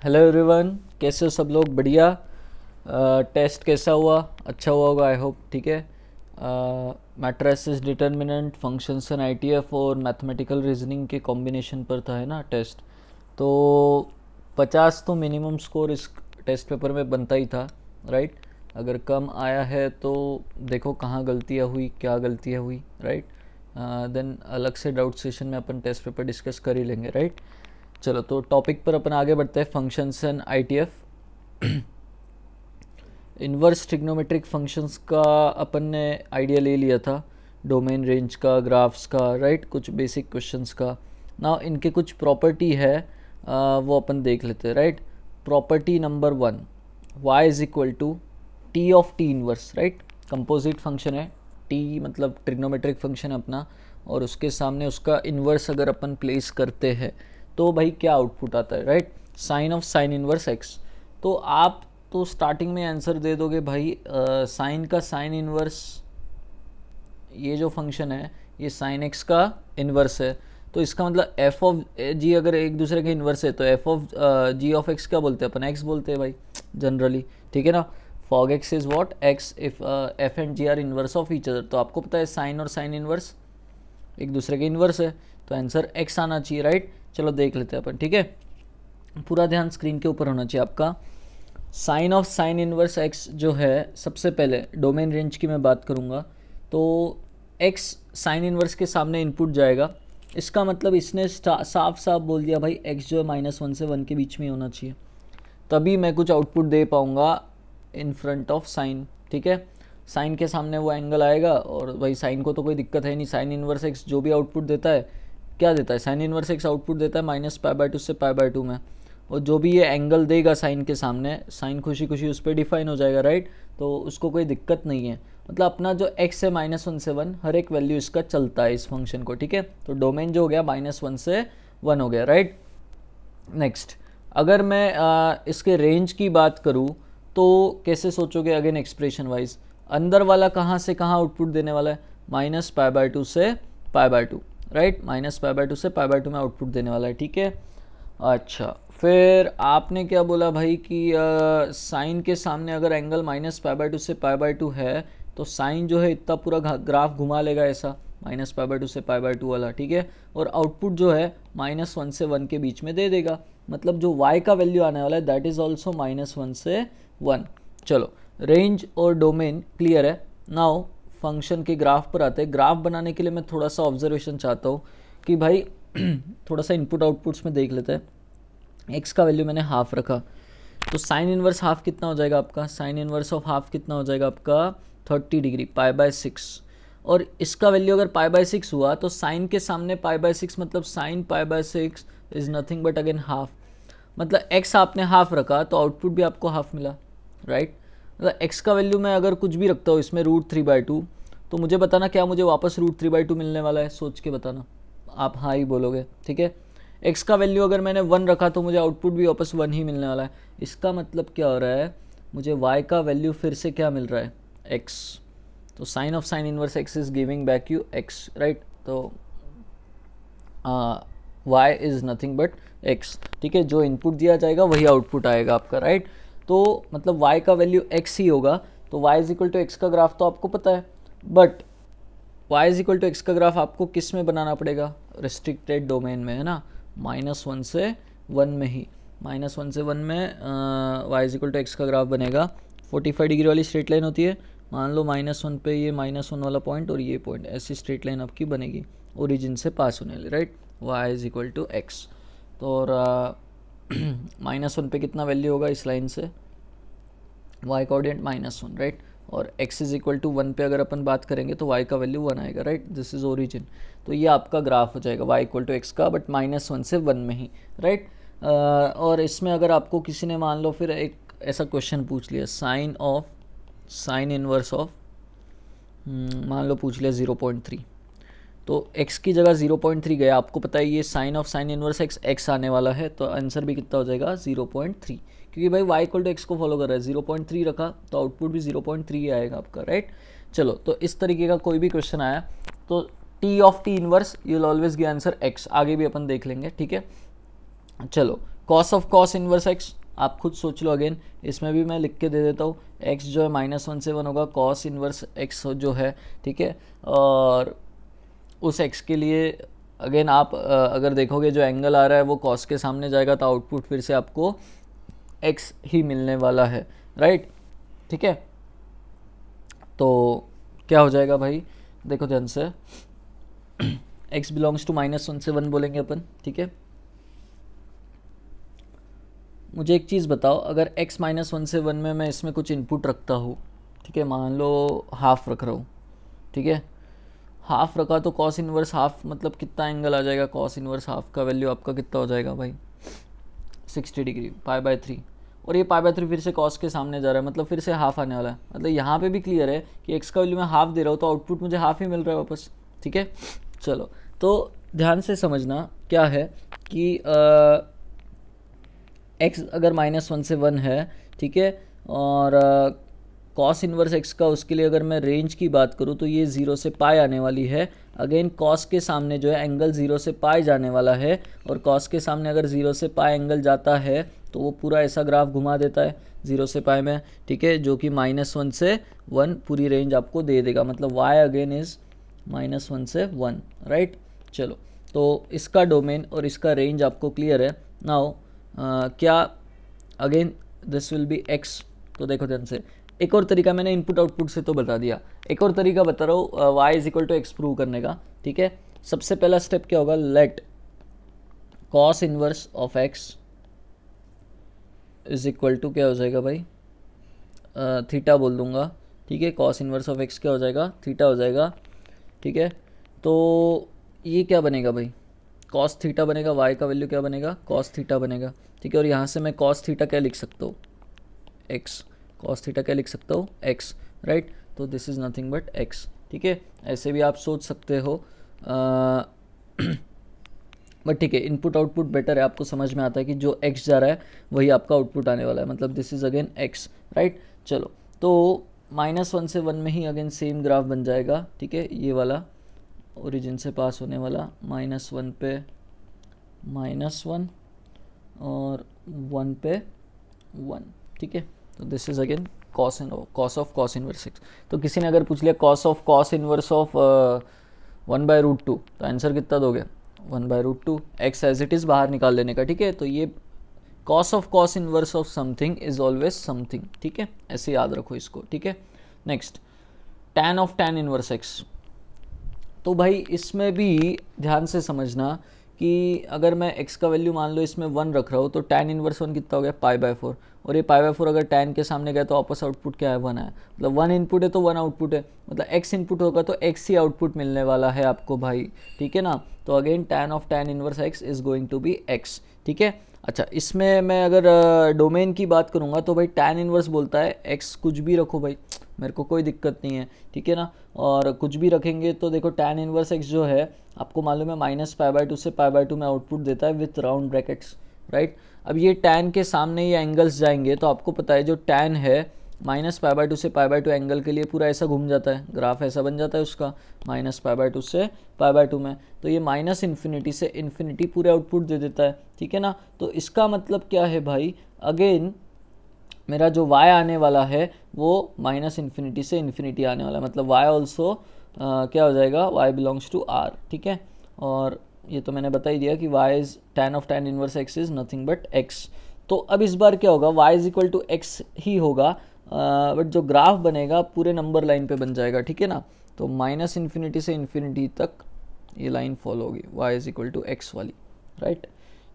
Hello everyone, कैसे हो सब लोग? बढ़िया। टेस्ट कैसा हुआ? अच्छा हुआ होगा, आई होप। ठीक है। Matrices, determinant, functions and ITF और मैथमेटिकल रीजनिंग के कॉम्बिनेशन पर था, है ना, टेस्ट। तो 50 तो मिनिमम स्कोर इस टेस्ट पेपर में बनता ही था, राइट। अगर कम आया है तो देखो कहाँ गलतियाँ हुई, क्या गलतियाँ हुई, राइट। देन अलग से डाउट सेशन में अपन टेस्ट पेपर डिस्कस कर ही लेंगे, राइट। चलो, तो टॉपिक पर अपन आगे बढ़ते हैं, functions and ITF. Inverse trigonometric functions का अपन ने आइडिया ले लिया था, डोमेन रेंज का, ग्राफ्स का, राइट, कुछ बेसिक क्वेश्चंस का। ना इनके कुछ प्रॉपर्टी है, वो अपन देख लेते हैं, right. Property number 1, y is equal to T of T inverse, right. Composite function है, टी मतलब ट्रिग्नोमेट्रिक फंक्शन है अपना, और उसके सामने उसका इन्वर्स अगर अपन प्लेस करते हैं तो भाई क्या आउटपुट आता है, right. Sine of sine inverse x. तो आप तो स्टार्टिंग में आंसर दे दोगे भाई, साइन का साइन इनवर्स, ये जो फंक्शन है ये साइन एक्स का इनवर्स है। तो इसका मतलब एफ ऑफ जी अगर एक दूसरे के इन्वर्स है तो F of G of x क्या बोलते हैं अपन? एक्स बोलते हैं भाई जनरली, ठीक है ना। Fog x is what? X. If F and G are inverse of each other, तो आपको पता है साइन और साइन इन्वर्स एक दूसरे के इन्वर्स है, तो आंसर एक्स आना चाहिए, राइट। चलो देख लेते हैं अपन, ठीक है। पूरा ध्यान स्क्रीन के ऊपर होना चाहिए आपका। Sine of sine inverse x जो है, सबसे पहले डोमेन रेंज की मैं बात करूँगा तो एक्स साइन इनवर्स के सामने इनपुट जाएगा। इसका मतलब इसने साफ साफ बोल दिया भाई एक्स जो है -1 से 1 के बीच में होना चाहिए, तभी मैं कुछ आउटपुट दे पाऊँगा इन फ्रंट ऑफ साइन, ठीक है। साइन के सामने वो एंगल आएगा, और भाई साइन को तो कोई दिक्कत है नहीं, साइन इनवर्स एक्स जो भी आउटपुट देता है क्या देता है? साइन इनवर्स एक्स आउटपुट देता है -π/2 से π/2 में, और जो भी ये एंगल देगा साइन के सामने, साइन खुशी खुशी उस पर डिफाइन हो जाएगा, राइट। तो उसको कोई दिक्कत नहीं है, मतलब अपना जो x है -1 से 1 हर एक वैल्यू इसका चलता है इस फंक्शन को, ठीक है। तो डोमेन जो हो गया -1 से 1 हो गया, राइट। नेक्स्ट, अगर मैं इसके रेंज की बात करूँ तो कैसे सोचोगे? अगेन एक्सप्रेशन वाइज, अंदर वाला कहाँ से कहाँ आउटपुट देने वाला है? -π/2 से π/2, राइट। -π/2 से π/2 में आउटपुट देने वाला है, ठीक है। अच्छा, फिर आपने क्या बोला भाई कि साइन के सामने अगर एंगल -π/2 से π/2 है तो साइन जो है इतना पूरा ग्राफ घुमा लेगा ऐसा, -π/2 से π/2 वाला, ठीक है। और आउटपुट जो है -1 से 1 के बीच में दे देगा, मतलब जो y का वैल्यू आने वाला है दैट इज ऑल्सो -1 से 1। चलो, रेंज और डोमेन क्लियर है। नाउ फंक्शन के ग्राफ पर आते हैं। ग्राफ बनाने के लिए मैं थोड़ा सा ऑब्जर्वेशन चाहता हूँ कि भाई थोड़ा सा इनपुट आउटपुट्स में देख लेते हैं। एक्स का वैल्यू मैंने हाफ रखा, तो साइन इनवर्स हाफ कितना हो जाएगा आपका? साइन इनवर्स ऑफ हाफ कितना हो जाएगा आपका? 30 डिग्री, π/6। और इसका वैल्यू अगर π/6 हुआ तो साइन के सामने π/6 मतलब sine π/6 is nothing but again half. मतलब एक्स आपने हाफ रखा तो आउटपुट भी आपको हाफ मिला, राइट। मतलब एक्स का वैल्यू मैं अगर कुछ भी रखता हूँ इसमें √3/2, तो मुझे बताना क्या मुझे वापस √3/2 मिलने वाला है, सोच के बताना। आप हाँ ही बोलोगे, ठीक है। एक्स का वैल्यू अगर मैंने 1 रखा तो मुझे आउटपुट भी वापस 1 ही मिलने वाला है। इसका मतलब क्या हो रहा है? मुझे y का वैल्यू फिर से क्या मिल रहा है? x। तो sine of sine inverse x is giving back you x, right. तो y is nothing but x, ठीक है। जो इनपुट दिया जाएगा वही आउटपुट आएगा आपका, राइट। तो मतलब y का वैल्यू x ही होगा। तो y is equal to x का ग्राफ तो आपको पता है, but y is equal to x का ग्राफ आपको किस में बनाना पड़ेगा? रिस्ट्रिक्टेड डोमेन में, है ना, -1 से 1 में ही। -1 से 1 में y is equal to x का ग्राफ बनेगा। 45 डिग्री वाली स्ट्रेट लाइन होती है, मान लो -1 पे ये -1 वाला पॉइंट और ये पॉइंट, ऐसी स्ट्रेट लाइन आपकी बनेगी ओरिजिन से पास होने वाली, right. y is equal to x. तो और -1 पे कितना वैल्यू होगा इस लाइन से? y coordinate -1, right. और x इज इक्वल टू 1 पे अगर अपन बात करेंगे तो y का वैल्यू 1 आएगा, राइट। This is origin. तो ये आपका ग्राफ हो जाएगा y इक्वल टू एक्स का, बट -1 से 1 में ही, राइट। और इसमें अगर आपको किसी ने मान लो फिर एक ऐसा क्वेश्चन पूछ लिया, sine of sine inverse of, मान लो पूछ लिया 0.3, तो x की जगह 0.3 गया। आपको पता है ये sine of sine inverse x आने वाला है, तो आंसर भी कितना हो जाएगा? 0.3, क्योंकि भाई y इक्वल टू एक्स को फॉलो कर रहा है। 0.3 रखा तो आउटपुट भी 0.3 आएगा आपका, राइट। चलो, तो इस तरीके का कोई भी क्वेश्चन आया तो T of T inverse you will always give answer x। आगे भी अपन देख लेंगे, ठीक है। चलो, cos of cos inverse x आप खुद सोच लो, अगेन इसमें भी मैं लिख के दे देता हूँ, एक्स जो है -1 से 1 होगा कॉस इनवर्स एक्स जो है, ठीक है। और उस एक्स के लिए अगेन आप अगर देखोगे जो एंगल आ रहा है वो कॉस के सामने जाएगा, तो आउटपुट फिर से आपको एक्स ही मिलने वाला है, राइट, ठीक है। तो क्या हो जाएगा भाई, देखो ध्यान से, x बिलोंग्स टू -1 से 1 बोलेंगे अपन, ठीक है। मुझे एक चीज़ बताओ, अगर x -1 से 1 में मैं इसमें कुछ इनपुट रखता हूँ, ठीक है, मान लो हाफ रख रहा हूँ, ठीक है, हाफ रखा तो कॉस इनवर्स हाफ मतलब कितना एंगल आ जाएगा, कॉस इनवर्स हाफ का वैल्यू आपका कितना हो जाएगा भाई 60 डिग्री, π/3, और ये π/3 फिर से कॉस के सामने जा रहा है, मतलब फिर से हाफ आने वाला है। मतलब यहाँ पे भी क्लियर है कि x का वैल्यू मैं हाफ दे रहा हूँ तो आउटपुट मुझे हाफ ही मिल रहा है वापस, ठीक है। चलो तो ध्यान से समझना क्या है कि x अगर -1 से 1 है, ठीक है, और कॉस इनवर्स x का उसके लिए अगर मैं रेंज की बात करूँ तो ये 0 से पाई आने वाली है। अगेन कॉस के सामने जो है एंगल 0 से पाई जाने वाला है, और कॉस के सामने अगर 0 से पाई एंगल जाता है तो वो पूरा ऐसा ग्राफ घुमा देता है 0 से पाई में, ठीक है, जो कि -1 से 1 पूरी रेंज आपको दे देगा। मतलब y अगेन इज़ -1 से 1, राइट। चलो तो इसका डोमेन और इसका रेंज आपको क्लियर है। नाउ क्या again this will B x, तो देखो ध्यान से, एक और तरीका मैंने इनपुट आउटपुट से तो बता दिया, एक और तरीका बता रहा हूँ y = x प्रूव करने का, ठीक है। सबसे पहला स्टेप क्या होगा, let cos inverse of x = क्या हो जाएगा भाई, थीटा बोल दूंगा, ठीक है। कॉस इनवर्स ऑफ x क्या हो जाएगा, थीटा हो जाएगा, ठीक है। तो ये क्या बनेगा भाई, कॉस थीटा बनेगा, y का वैल्यू क्या बनेगा, कॉस थीटा बनेगा, ठीक है। और यहाँ से मैं कॉस थीटा क्या लिख सकता हूँ, x, कॉस थीटा क्या लिख सकता हूँ, x, राइट। तो this is nothing but x, ठीक है। ऐसे भी आप सोच सकते हो, बट ठीक है, इनपुट आउटपुट बेटर है, आपको समझ में आता है कि जो x जा रहा है वही आपका आउटपुट आने वाला है, मतलब this is again x, right. चलो तो -1 से 1 में ही अगेन सेम ग्राफ बन जाएगा, ठीक है, ये वाला ओरिजिन से पास होने वाला, -1 पे -1 और 1 पे 1, ठीक है। तो this is again cos of cos inverse x. तो किसी ने अगर पूछ लिया cos of cos inverse of 1/√2, तो आंसर कितना दोगे, 1/√2, एक्स एज इट इज़ बाहर निकाल लेने का, ठीक है। तो ये cos of cos inverse of something is always something, ठीक है, ऐसे याद रखो इसको, ठीक है। Next, tan of tan inverse x. तो भाई इसमें भी ध्यान से समझना कि अगर मैं x का वैल्यू मान लो इसमें 1 रख रहा हूँ, तो tan इनवर्स 1 कितना हो गया, π/4, और ये π/4 अगर tan के सामने गया तो वापस आउटपुट क्या है, 1 है। मतलब 1 इनपुट है तो 1 आउटपुट है, मतलब x इनपुट होगा तो x ही आउटपुट मिलने वाला है आपको भाई, ठीक है ना। तो again tan of tan inverse x is going to be x, ठीक है। अच्छा, इसमें मैं अगर डोमेन की बात करूँगा तो भाई tan इनवर्स बोलता है x कुछ भी रखो भाई, मेरे को कोई दिक्कत नहीं है, ठीक है ना। और कुछ भी रखेंगे तो देखो tan इनवर्स x जो है आपको मालूम है -π/2 से π/2 में आउटपुट देता है विथ राउंड ब्रैकेट्स, राइट। अब ये tan के सामने ये एंगल्स जाएंगे तो आपको पता है जो tan है -π/2 से π/2 एंगल के लिए पूरा ऐसा घूम जाता है, ग्राफ ऐसा बन जाता है उसका -π/2 से π/2 में, तो ये -∞ से इन्फिनिटी पूरे आउटपुट दे देता है, ठीक है ना। तो इसका मतलब क्या है भाई, अगेन मेरा जो y आने वाला है वो -∞ से इन्फिनिटी आने वाला है, मतलब y ऑल्सो क्या हो जाएगा, y बिलोंग्स टू r, ठीक है। और ये तो मैंने बता ही दिया कि y is tan of tan inverse x is nothing but x। तो अब इस बार क्या होगा, y = x ही होगा, बट जो ग्राफ बनेगा पूरे नंबर लाइन पे बन जाएगा, ठीक है ना। तो -∞ से इन्फिनिटी तक ये लाइन फॉलो होगी, y = x वाली, राइट।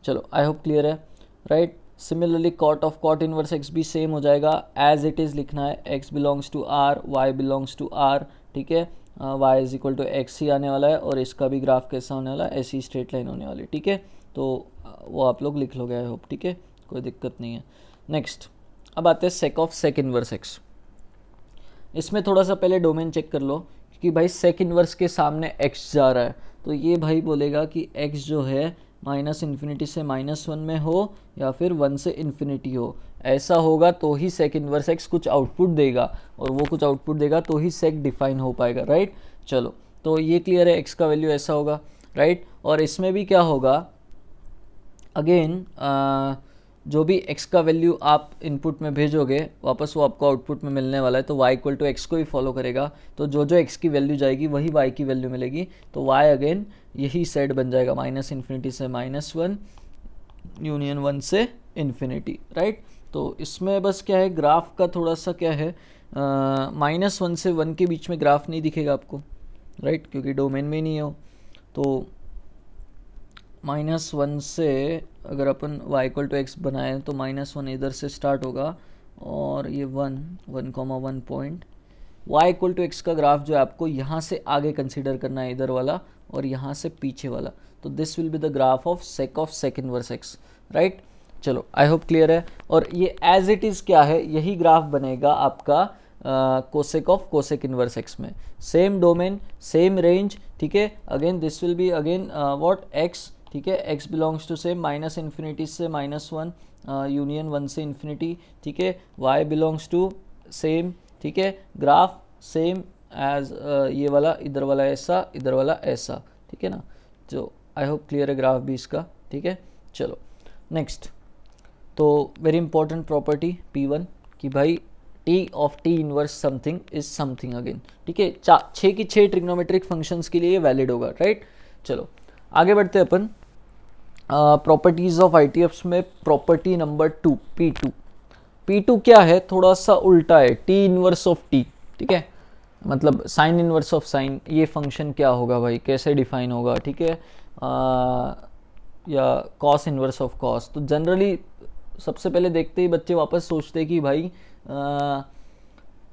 चलो आई होप क्लियर है, right. Similarly cot of cot inverse x भी सेम हो जाएगा, एज इट इज़ लिखना है, x belongs to r, y belongs to r, ठीक है। y = x ही आने वाला है, और इसका भी ग्राफ कैसा होने वाला है, ऐसी स्ट्रेट लाइन होने वाली, ठीक है। तो वो आप लोग लिख लोगे आई होप, ठीक है, कोई दिक्कत नहीं है। नेक्स्ट, अब आते हैं sec of sec inverse x। इसमें थोड़ा सा पहले डोमेन चेक कर लो कि भाई सेक इनवर्स के सामने x जा रहा है, तो ये भाई बोलेगा कि x जो है -∞ से -1 में हो या फिर 1 से इन्फिनिटी हो, ऐसा होगा तो ही सेक इनवर्स x कुछ आउटपुट देगा, और वो कुछ आउटपुट देगा तो ही सेक डिफाइन हो पाएगा, राइट। चलो तो ये क्लियर है, x का वैल्यू ऐसा होगा, राइट। और इसमें भी क्या होगा, अगेन जो भी x का वैल्यू आप इनपुट में भेजोगे वापस वो आपको आउटपुट में मिलने वाला है, तो y इक्वल टू एक्स को ही फॉलो करेगा। तो जो जो x की वैल्यू जाएगी वही y की वैल्यू मिलेगी। तो y अगेन यही सेट बन जाएगा, -∞ से -1 यूनियन 1 से इन्फिनिटी, राइट। तो इसमें बस क्या है, ग्राफ का थोड़ा सा क्या है, -1 से 1 के बीच में ग्राफ नहीं दिखेगा आपको, राइट, क्योंकि डोमेन में नहीं हो। तो -1 से अगर अपन y इक्वल टू एक्स बनाएं तो -1 इधर से स्टार्ट होगा और ये 1,1 point, y equal to x का ग्राफ जो है आपको यहाँ से आगे कंसीडर करना है, इधर वाला और यहाँ से पीछे वाला। तो this will be the graph of sec inverse x, right. चलो आई होप क्लियर है। और ये एज इट इज़ क्या है, यही ग्राफ बनेगा आपका cosec of cosec inverse x में, सेम डोमेन सेम रेंज, ठीक है। Again this will be again what x, ठीक है, x बिलोंग्स टू सेम -∞ से -1 यूनियन 1 से इन्फिनिटी, ठीक है। y बिलोंग्स टू सेम, ठीक है, ग्राफ सेम एज ये वाला, इधर वाला ऐसा, इधर वाला ऐसा, ठीक है ना। जो आई होप क्लियर है ग्राफ भी इसका, ठीक है। चलो नेक्स्ट, तो वेरी इंपॉर्टेंट प्रॉपर्टी P1 कि भाई T of T inverse something is something again, ठीक है। 6 की 6 ट्रिग्नोमेट्रिक फंक्शंस के लिए ये वैलिड होगा, राइट। चलो आगे बढ़ते हैं अपन प्रॉपर्टीज ऑफ ITFs में। प्रॉपर्टी नंबर 2 P2 क्या है, थोड़ा सा उल्टा है, T इनवर्स ऑफ T, ठीक है, मतलब साइन इनवर्स ऑफ साइन। ये फंक्शन क्या होगा भाई, कैसे डिफाइन होगा, ठीक है, या कॉस इनवर्स ऑफ कॉस। तो जनरली सबसे पहले देखते ही बच्चे वापस सोचते हैं कि भाई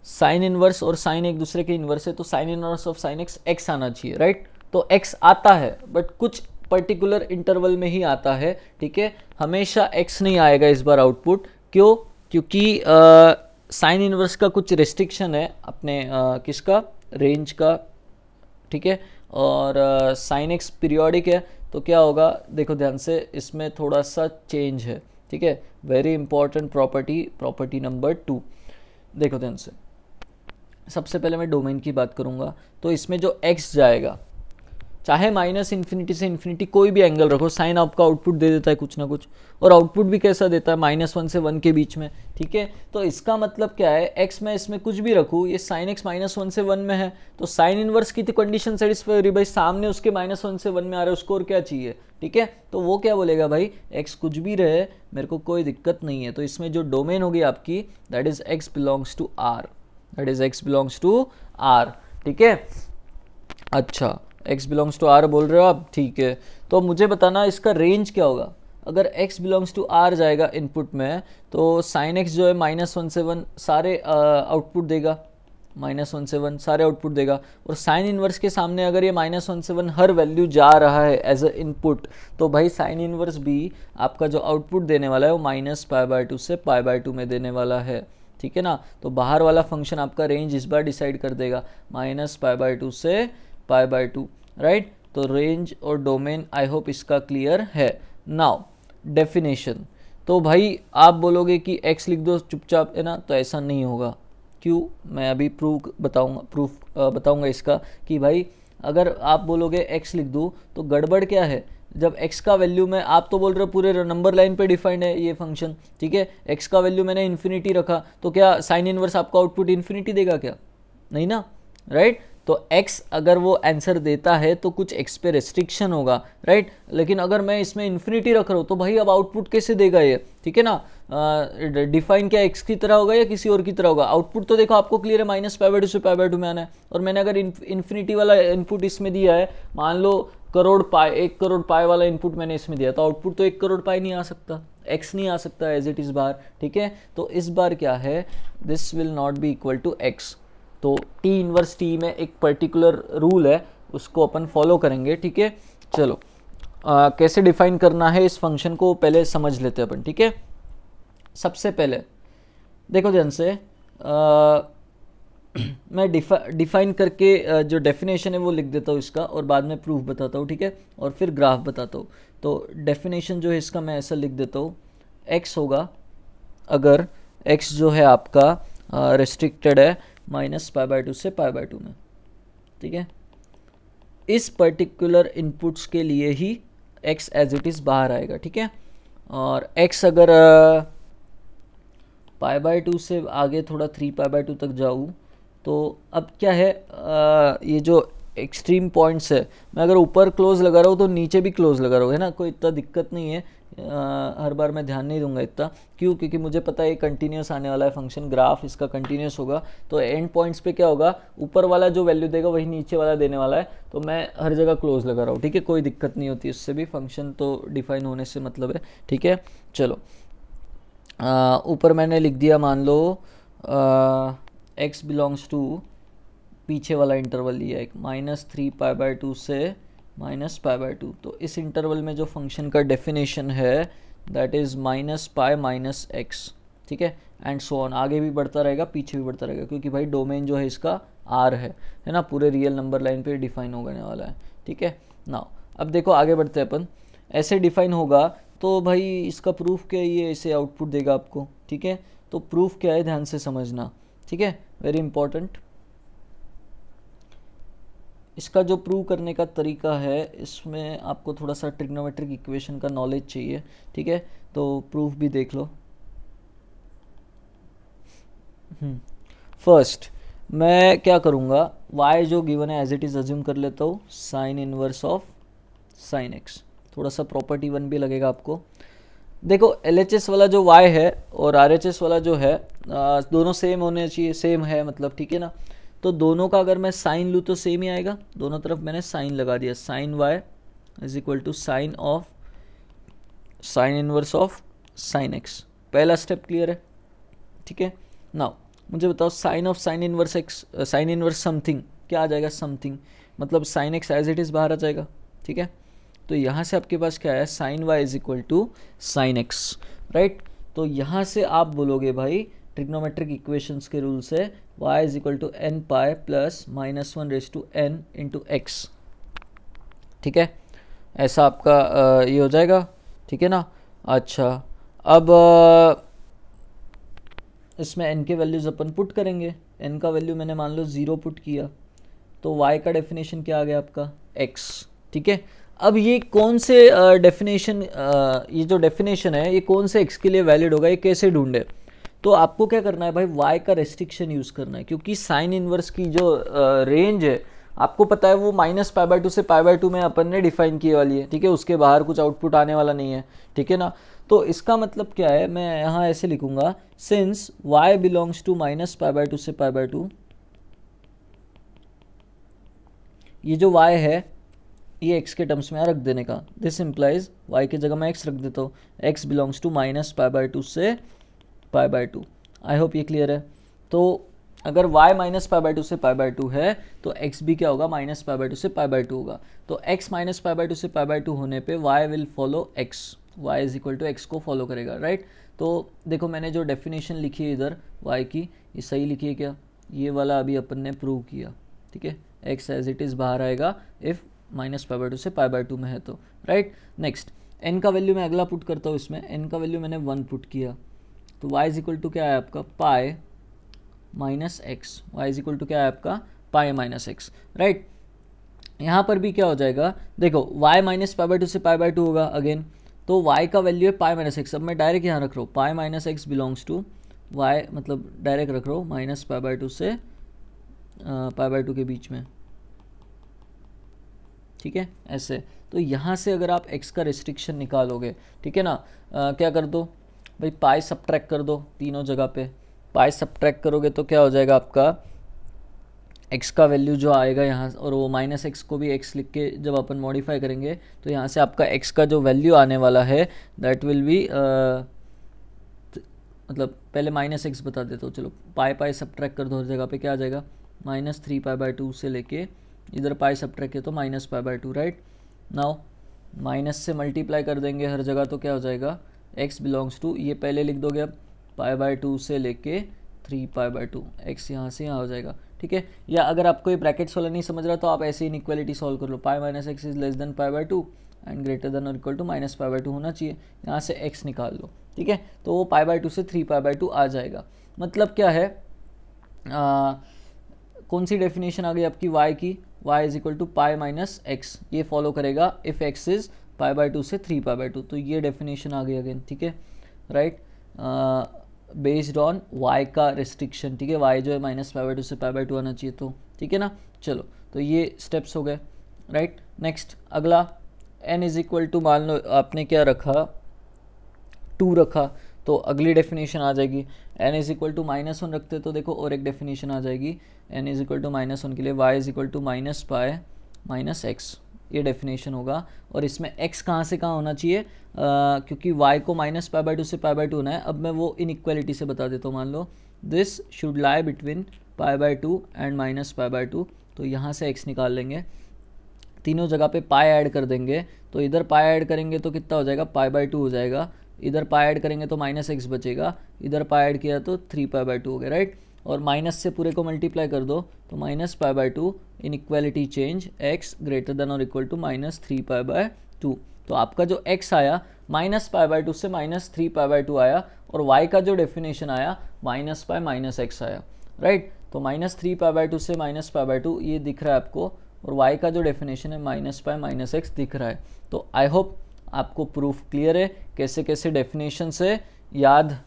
साइन इनवर्स और साइन एक दूसरे के इनवर्स है, तो sign inverse of sine x आना चाहिए, राइट। तो एक्स आता है बट कुछ पर्टिकुलर इंटरवल में ही आता है, ठीक है, हमेशा एक्स नहीं आएगा इस बार आउटपुट। क्यों, क्योंकि साइन इनवर्स का कुछ रेस्ट्रिक्शन है अपने किसका, रेंज का, ठीक है। और साइन एक्स पीरियोडिक है, तो क्या होगा देखो ध्यान से, इसमें थोड़ा सा चेंज है, ठीक है। वेरी इंपॉर्टेंट प्रॉपर्टी नंबर 2, देखो ध्यान से। सबसे पहले मैं डोमेन की बात करूंगा, तो इसमें जो x जाएगा, चाहे -∞ से इन्फिनिटी कोई भी एंगल रखो, साइन आपका आउटपुट दे देता है कुछ ना कुछ, और आउटपुट भी कैसा देता है, -1 से 1 के बीच में, ठीक है। तो इसका मतलब क्या है, x में इसमें कुछ भी रखूँ, ये साइन x -1 से 1 में है, तो साइन इनवर्स की तो कंडीशन सेटिस्फाई हो रही, भाई सामने उसके -1 से 1 में आ रहा है, उसको और क्या चाहिए, ठीक है। तो वो क्या बोलेगा भाई, x कुछ भी रहे मेरे को कोई दिक्कत नहीं है। तो इसमें जो डोमेन होगी आपकी, that is x belongs to r, ठीक है। अच्छा x बिलोंग्स टू r बोल रहे हो आप, ठीक है। तो मुझे बताना इसका रेंज क्या होगा। अगर x बिलोंग्स टू r जाएगा इनपुट में, तो साइन x जो है -1 से 1 सारे आउटपुट देगा, -1 से 1 सारे आउटपुट देगा। और साइन इनवर्स के सामने अगर ये -1 से 1 हर वैल्यू जा रहा है एज अ इनपुट, तो भाई साइन इनवर्स भी आपका जो आउटपुट देने वाला है वो -π/2 से π/2 में देने वाला है, ठीक है ना। तो बाहर वाला फंक्शन आपका रेंज इस बार डिसाइड कर देगा, -π/2 से π/2, राइट। तो रेंज और डोमेन आई होप इसका क्लियर है। नाउ डेफिनेशन, तो भाई आप बोलोगे कि x लिख दो चुपचाप, है ना, तो ऐसा नहीं होगा। क्यों, मैं अभी प्रूफ बताऊंगा इसका कि भाई अगर आप बोलोगे x लिख दो तो गड़बड़ क्या है, जब x का वैल्यू में, आप तो बोल रहे हो पूरे नंबर लाइन पे डिफाइंड है ये फंक्शन, ठीक है, x का वैल्यू मैंने इन्फिनिटी रखा, तो क्या साइन इनवर्स आपका आउटपुट इन्फिनिटी देगा क्या, नहीं ना, राइट। तो x अगर वो आंसर देता है तो कुछ x पे रेस्ट्रिक्शन होगा, राइट। लेकिन अगर मैं इसमें इन्फिनिटी रख रहा हूँ तो भाई अब आउटपुट कैसे देगा ये, ठीक है ना। डिफाइन क्या x की तरह होगा या किसी और की तरह होगा, आउटपुट तो देखो आपको क्लियर है, -π/2 से π/2 में आना है। और मैंने अगर इन्फिनिटी वाला इनपुट इसमें दिया है, मान लो 1 करोड़ पाई वाला इनपुट मैंने इसमें दिया, तो आउटपुट तो 1 करोड़ पाई नहीं आ सकता, x नहीं आ सकता एज इट इज बार, ठीक है। तो इस बार क्या है, this will not be equal to x। तो T इनवर्स T में एक पर्टिकुलर रूल है, उसको अपन फॉलो करेंगे, ठीक है। चलो कैसे डिफाइन करना है इस फंक्शन को पहले समझ लेते हैं अपन, ठीक है। सबसे पहले देखो ध्यान से, मैं डिफाइन करके जो डेफिनेशन है वो लिख देता हूँ इसका, और बाद में प्रूफ बताता हूँ, ठीक है, और फिर ग्राफ बताता हूँ। तो डेफिनेशन जो है इसका मैं ऐसा लिख देता हूँ, x होगा अगर x जो है आपका रेस्ट्रिक्टेड है -π/2 से π/2 में, ठीक है। इस पर्टिकुलर इनपुट्स के लिए ही x एज इट इज़ बाहर आएगा, ठीक है। और x अगर पाई बाय 2 से आगे थोड़ा 3 पाई बाय 2 तक जाऊँ तो अब क्या है, ये जो एक्सट्रीम पॉइंट्स है, मैं अगर ऊपर क्लोज लगा रहा हूँ तो नीचे भी क्लोज लगा रहा हूँ, है ना, कोई इतना दिक्कत नहीं है। हर बार मैं ध्यान नहीं दूंगा इतना, क्यों, क्योंकि मुझे पता है ये कंटिन्यूस आने वाला है फंक्शन, ग्राफ इसका कंटिन्यूस होगा। तो एंड पॉइंट्स पे क्या होगा, ऊपर वाला जो वैल्यू देगा वही नीचे वाला देने वाला है, तो मैं हर जगह क्लोज लगा रहा हूँ, ठीक है, कोई दिक्कत नहीं होती उससे भी, फंक्शन तो डिफाइन होने से मतलब है, ठीक है। चलो ऊपर मैंने लिख दिया, मान लो x बिलोंग्स टू पीछे वाला इंटरवल लिया एक -3 पाई बाय 2 से -पाई बाय 2, तो इस इंटरवल में जो फंक्शन का डेफिनेशन है दैट इज़ -पाई -x, ठीक है, एंड सो ऑन, आगे भी बढ़ता रहेगा पीछे भी बढ़ता रहेगा, क्योंकि भाई डोमेन जो है इसका r है ना, पूरे रियल नंबर लाइन पे डिफाइन होने वाला है, ठीक है। नाउ अब देखो आगे बढ़ते हैं अपन, ऐसे डिफाइन होगा तो भाई इसका प्रूफ क्या है, ये ऐसे आउटपुट देगा आपको, ठीक है। तो प्रूफ क्या है ध्यान से समझना, ठीक है, वेरी इंपॉर्टेंट। इसका जो प्रूव करने का तरीका है, इसमें आपको थोड़ा सा ट्रिग्नोमेट्रिक इक्वेशन का नॉलेज चाहिए, ठीक है, तो प्रूफ भी देख लो। फर्स्ट मैं क्या करूँगा, y जो गिवन है एज इट इज़ अज्यूम कर लेता हूँ, sign inverse of sine x, थोड़ा सा प्रॉपर्टी 1 भी लगेगा आपको। देखो LHS वाला जो y है और RHS वाला जो है, दोनों सेम होने चाहिए, सेम है मतलब, ठीक है ना। तो दोनों का अगर मैं साइन लूँ तो सेम ही आएगा, दोनों तरफ मैंने साइन लगा दिया, sine y is equal to sine of sine inverse of sine x, पहला स्टेप क्लियर है, ठीक है। नाउ मुझे बताओ sine of sine inverse x, sine inverse something क्या आ जाएगा, समथिंग मतलब sine x as it is बाहर आ जाएगा, ठीक है। तो यहाँ से आपके पास क्या है, sine y is equal to sine x, right. तो यहाँ से आप बोलोगे भाई ट्रिग्नोमेट्रिक इक्वेशंस के रूल से y is equal to n pi plus -1 raise to n into x, ठीक है, ऐसा आपका ये हो जाएगा, ठीक है ना। अच्छा अब इसमें n के वैल्यूज़ अपन पुट करेंगे, n का वैल्यू मैंने मान लो 0 पुट किया, तो y का डेफिनेशन क्या आ गया आपका x, ठीक है। अब ये कौन से डेफिनेशन, ये जो डेफिनेशन है ये कौन से x के लिए वैलिड होगा, ये कैसे ढूंढे, तो आपको क्या करना है भाई, y का रेस्ट्रिक्शन यूज़ करना है, क्योंकि साइन इनवर्स की जो रेंज है आपको पता है वो -पाई/2 से पाई/2 में अपन ने डिफाइन की वाली है, ठीक है, उसके बाहर कुछ आउटपुट आने वाला नहीं है, ठीक है ना। तो इसका मतलब क्या है, मैं यहाँ ऐसे लिखूंगा, सिंस y बिलोंग्स टू -पाई/2 से पाई/2, ये जो y है ये x के टर्म्स में रख देने का, दिस इम्प्लाइज y की जगह मैं x रख देता हूँ, x बिलोंग्स टू -पाई/2 से पाई/2। आई होप ये क्लियर है। तो अगर y -पाई/2 से पाई/2 है तो x भी क्या होगा, -पाई/2 से पाई/2 होगा। तो x -पाई/2 से पाई/2 होने पे y will follow x, y is equal to x को फॉलो करेगा, राइट। तो देखो मैंने जो डेफिनेशन लिखी है इधर y की, ये सही लिखी है क्या, ये वाला अभी अपन ने प्रूव किया, ठीक है, x एज इट इज़ बाहर आएगा इफ़ -पाई/2 से पाई/2 में है तो, राइट। नेक्स्ट n का वैल्यू मैं अगला पुट करता हूँ, इसमें n का वैल्यू मैंने 1 पुट किया, तो y इज इक्वल टू क्या है आपका, pi minus x, y is equal to क्या है आपका, पाई माइनस एक्स, राइट। यहाँ पर भी क्या हो जाएगा, देखो y -पाई/2 से पाई/2 होगा अगेन, तो y का वैल्यू है पाई माइनस एक्स। अब मैं डायरेक्ट यहाँ रख रहा हूँ, pi minus x belongs to y, मतलब डायरेक्ट रख रहा हूँ -पाई/2 से पाई/2 के बीच में, ठीक है, ऐसे। तो यहाँ से अगर आप x का रिस्ट्रिक्शन निकालोगे, ठीक है ना, क्या कर दो भाई, पाई सब्ट्रैक्ट कर दो तीनों जगह पे, पाई सब्ट्रैक्ट करोगे तो क्या हो जाएगा आपका, x का वैल्यू जो आएगा यहाँ, और वो -x को भी x लिख के जब अपन मॉडिफाई करेंगे तो यहाँ से आपका x का जो वैल्यू आने वाला है दैट विल बी, मतलब पहले -x बता देता हूँ, चलो पाई पाई सब्ट्रैक्ट कर दो हर जगह पे, क्या आ जाएगा, -3 पाई/2 से लेके इधर पाई सब्ट्रैक्ट किया तो -पाई/2, राइट। नाउ माइनस से मल्टीप्लाई कर देंगे हर जगह तो क्या हो जाएगा, x बिलोंग्स टू, ये पहले लिख दोगे अब, पाई/2 से लेके 3 पाई/2, x यहाँ से यहाँ हो जाएगा, ठीक है। या अगर आपको ये ब्रैकेट्स वाला नहीं समझ रहा तो आप ऐसे ही इनइक्वालिटी सॉल्व कर लो, pi minus x is less than पाई/2 एंड ग्रेटर देन और इक्वल टू -पाई/2 होना चाहिए, यहाँ से x निकाल लो, ठीक है। तो वो पाई/2 से 3 पाई/2 आ जाएगा। मतलब क्या है, कौन सी डेफिनेशन आ गई आपकी y की, y is equal to pi minus x, ये फॉलो करेगा इफ x इज π/2 से 3π/2, तो ये डेफिनेशन आ गई अगेन, ठीक है, राइट, बेस्ड ऑन y का रिस्ट्रिक्शन, ठीक है, y जो है -π/2 से π/2 आना चाहिए, तो ठीक है ना। चलो, तो ये स्टेप्स हो गए, राइट। नेक्स्ट अगला n इज इक्वल टू, मान लो आपने क्या रखा, 2 रखा, तो अगली डेफिनेशन आ जाएगी n इज इक्वल टू -1 रखते तो देखो और एक डेफिनेशन आ जाएगी n इज इक्वल टू -1 के लिए y is equal to -π - x, ये डेफिनेशन होगा। और इसमें x कहाँ से कहाँ होना चाहिए, क्योंकि y को -π/2 से π/2 होना है। अब मैं वो इनइक्वालिटी से बता देता हूँ, मान लो this should lie between π/2 and -π/2, तो यहाँ से x निकाल लेंगे, तीनों जगह पे पाई ऐड कर देंगे, तो इधर पाई ऐड करेंगे तो कितना हो जाएगा, π/2 हो जाएगा, इधर पाई ऐड करेंगे तो -x बचेगा, इधर पाई ऐड किया तो 3π/2 हो गया, राइट। और माइनस से पूरे को मल्टीप्लाई कर दो तो -π/2 inequality change x greater than और इक्वल टू -3π/2, तो आपका जो x आया -π/2 से -3π/2 आया, और y का जो डेफिनेशन आया -π - x आया, राइट। तो -3π/2 से -π/2 ये दिख रहा है आपको, और y का जो डेफिनेशन है -π - x दिख रहा है। तो आई होप आपको प्रूफ क्लियर है, कैसे कैसे डेफिनेशन से याद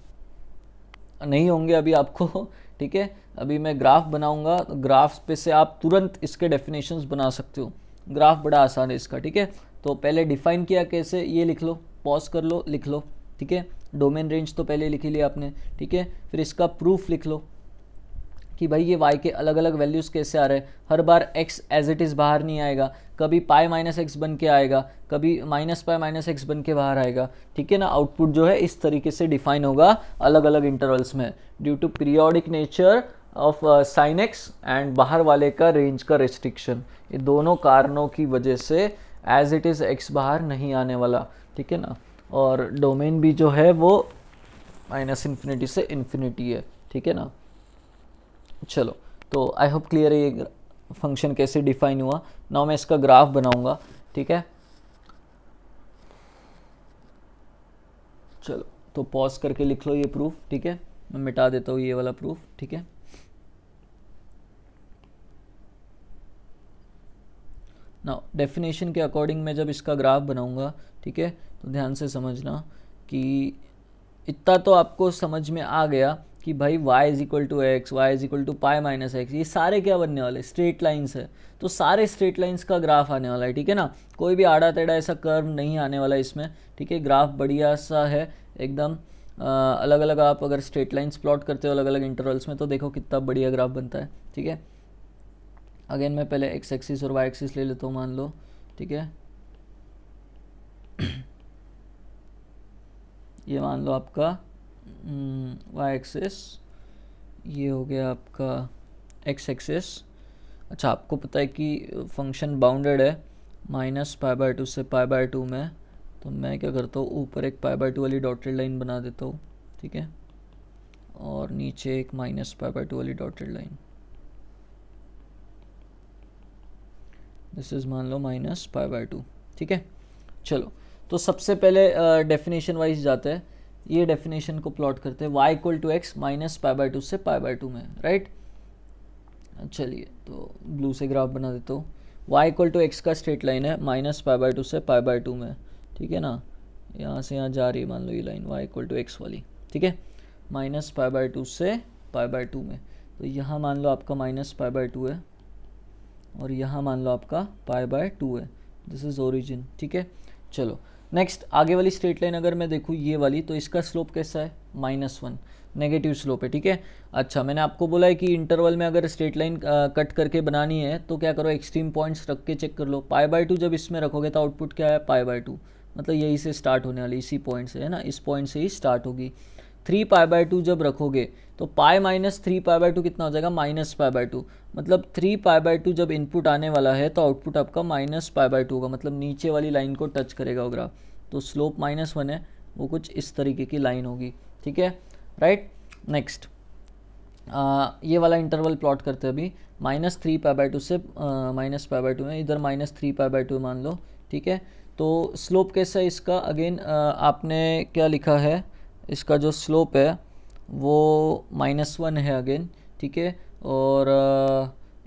नहीं होंगे अभी आपको, ठीक है। अभी मैं ग्राफ बनाऊंगा, तो ग्राफ पे से आप तुरंत इसके डेफिनेशंस बना सकते हो, ग्राफ बड़ा आसान है इसका, ठीक है। तो पहले डिफाइन किया कैसे, ये लिख लो, पॉज कर लो, लिख लो, ठीक है। डोमेन रेंज तो पहले लिख ही लिया आपने, ठीक है। फिर इसका प्रूफ लिख लो कि भाई ये y के अलग अलग वैल्यूज़ कैसे आ रहे हैं, हर बार x एज इट इज़ बाहर नहीं आएगा, कभी π - x बन के आएगा, कभी -π - x बन के बाहर आएगा, ठीक है ना। आउटपुट जो है इस तरीके से डिफाइन होगा अलग अलग इंटरवल्स में, due to periodic nature of sine x and बाहर वाले का रेंज का रेस्ट्रिक्शन, ये दोनों कारणों की वजह से एज इट इज़ x बाहर नहीं आने वाला, ठीक है ना। और डोमेन भी जो है वो -∞ से इन्फिनिटी है, ठीक है ना। चलो, तो आई होप क्लियर है ये फंक्शन कैसे डिफाइन हुआ। नाउ मैं इसका ग्राफ बनाऊंगा, ठीक है। चलो, तो पॉज करके लिख लो ये प्रूफ, ठीक है। मैं मिटा देता हूँ ये वाला प्रूफ, ठीक है। नाउ डेफिनेशन के अकॉर्डिंग मैं जब इसका ग्राफ बनाऊंगा, ठीक है, तो ध्यान से समझना कि इतना तो आपको समझ में आ गया कि भाई y is equal to x, y is equal to pi minus x, ये सारे क्या बनने वाले, स्ट्रेट लाइंस है, तो सारे स्ट्रेट लाइंस का ग्राफ आने वाला है, ठीक है ना। कोई भी आड़ा टेढ़ा ऐसा कर्व नहीं आने वाला इसमें, ठीक है। ग्राफ बढ़िया सा है एकदम, अलग अलग आप अगर स्ट्रेट लाइंस प्लॉट करते हो अलग अलग इंटरवल्स में, तो देखो कितना बढ़िया ग्राफ बनता है, ठीक है। अगेन मैं पहले एक्स एक्सिस और वाई एक्सिस ले लेता हूँ, मान लो, ठीक है। ये मान लो आपका वाई एक्सिस, ये हो गया आपका एक्स एक्सिस। अच्छा, आपको पता है कि फंक्शन बाउंडेड है -π/2 से π/2 में, तो मैं क्या करता हूँ, ऊपर एक π/2 वाली डॉटेड लाइन बना देता हूँ, ठीक है, और नीचे एक -π/2 वाली डॉटेड लाइन, दिस इज मान लो -π/2, ठीक है। चलो, तो सबसे पहले डेफिनेशन वाइज जाते हैं, ये डेफिनेशन को प्लॉट करते हैं, y इक्वल टू एक्स -π/2 से π/2 में, राइट। चलिए, तो ब्लू से ग्राफ बना देता हूँ। y इक्वल टू एक्स का स्ट्रेट लाइन है -π/2 से π/2 में, ठीक है ना। यहाँ से यहाँ जा रही है मान लो ये line y equal to x वाली, ठीक है, -π/2 से π/2 में, तो यहाँ मान लो आपका -π/2 है, और यहाँ मान लो आपका π/2 है, दिस इज ओरिजिन, ठीक है। चलो, नेक्स्ट आगे वाली स्ट्रेट लाइन अगर मैं देखूँ ये वाली, तो इसका स्लोप कैसा है, -1, नेगेटिव स्लोप है, ठीक है। अच्छा, मैंने आपको बोला है कि इंटरवल में अगर स्ट्रेट लाइन कट करके बनानी है तो क्या करो, एक्सट्रीम पॉइंट्स रख के चेक कर लो। π/2 जब इसमें रखोगे तो आउटपुट क्या है, π/2, मतलब यही से स्टार्ट होने वाली, इसी पॉइंट से है ना, इस पॉइंट से ही स्टार्ट होगी। 3π/2 जब रखोगे तो पाई माइनस 3π/2 कितना हो जाएगा, -π/2, मतलब 3π/2 जब इनपुट आने वाला है तो आउटपुट आपका -π/2 होगा, मतलब नीचे वाली लाइन को टच करेगा वो ग्राफ, तो स्लोप -1 है, वो कुछ इस तरीके की लाइन होगी, ठीक है, राइट। नेक्स्ट ये वाला इंटरवल प्लॉट करते हैं अभी, -3π/2 से -π/2 में, इधर -3π/2 मान लो, ठीक है। तो स्लोप कैसा है इसका, अगेन आपने क्या लिखा है, इसका जो स्लोप है वो -1 है अगेन, ठीक है। और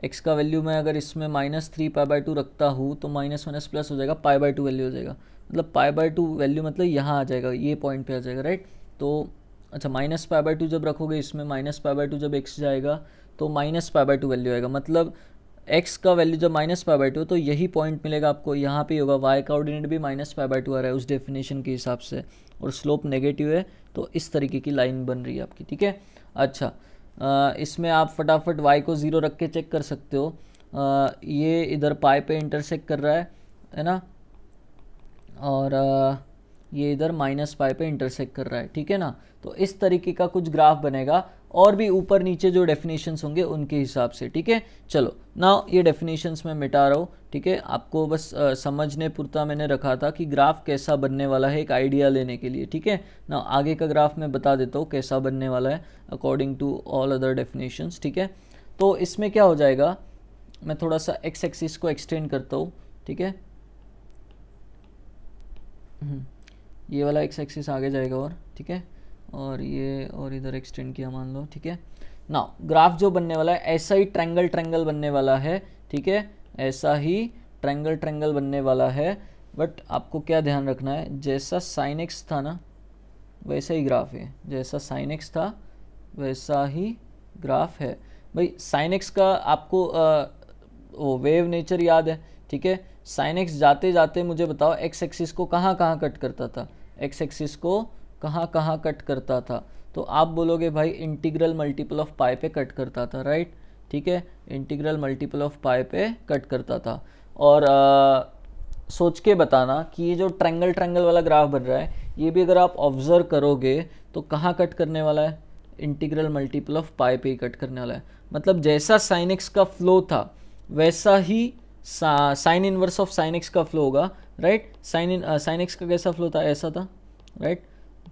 x का वैल्यू मैं अगर इसमें -3π/2 रखता हूँ तो -1 प्लस हो जाएगा, π/2 वैल्यू हो जाएगा, मतलब π/2 वैल्यू मतलब यहाँ आ जाएगा, ये पॉइंट पे आ जाएगा, राइट। तो अच्छा -π/2 जब रखोगे इसमें, -π/2 जब x जाएगा तो -π/2 वैल्यू आएगा, मतलब x का वैल्यू जब -π/2 तो यही पॉइंट मिलेगा आपको, यहाँ पे होगा। y का ऑर्डिनेट भी -π/2 आ रहा है उस डेफिनेशन के हिसाब से, और स्लोप नेगेटिव है, तो इस तरीके की लाइन बन रही है आपकी, ठीक है। अच्छा इसमें आप फटाफट y को 0 रख के चेक कर सकते हो। ये इधर पाई पे इंटरसेक्ट कर रहा है ना, और ये इधर -π पे इंटरसेक्ट कर रहा है, ठीक है ना। तो इस तरीके का कुछ ग्राफ बनेगा, और भी ऊपर नीचे जो डेफिनेशंस होंगे उनके हिसाब से, ठीक है। चलो नाउ ये डेफिनेशंस मैं मिटा रहा हूँ, ठीक है। आपको बस समझने पुरता मैंने रखा था कि ग्राफ कैसा बनने वाला है, एक आइडिया लेने के लिए, ठीक है ना। आगे का ग्राफ मैं बता देता हूँ कैसा बनने वाला है according to all other definitions, ठीक है। तो इसमें क्या हो जाएगा, मैं थोड़ा सा एक्स एक्सिस को एक्सटेंड करता हूँ, ठीक है। ये वाला एक्स एक्सिस आगे जाएगा, और ठीक है, और ये और इधर एक्सटेंड किया मान लो, ठीक है ना। ग्राफ जो बनने वाला है ऐसा ही ट्रायंगल बनने वाला है, ठीक है, ऐसा ही ट्रायंगल बनने वाला है। बट आपको क्या ध्यान रखना है, जैसा साइन एक्स था ना वैसा ही ग्राफ है, जैसा साइन एक्स था वैसा ही ग्राफ है। भाई साइन एक्स का आपको वो वेव नेचर याद है, ठीक है। साइन एक्स जाते जाते मुझे बताओ एक्स एक्सिस को कहाँ कहाँ कट करता था, एक्स एक्सिस को कहाँ कहाँ कट करता था, तो आप बोलोगे भाई इंटीग्रल मल्टीपल ऑफ पाई पे कट करता था, राइट, ठीक है। इंटीग्रल मल्टीपल ऑफ पाई पे कट करता था। और सोच के बताना कि ये जो ट्रायंगल वाला ग्राफ बन रहा है, ये भी अगर आप ऑब्जर्व करोगे तो कहाँ कट करने वाला है, इंटीग्रल मल्टीपल ऑफ पाई पे ही कट करने वाला है। मतलब जैसा साइन एक्स का फ्लो था वैसा ही sine inverse of sine x का फ्लो होगा, राइट। साइन एक्स का कैसा फ्लो था, ऐसा था, राइट।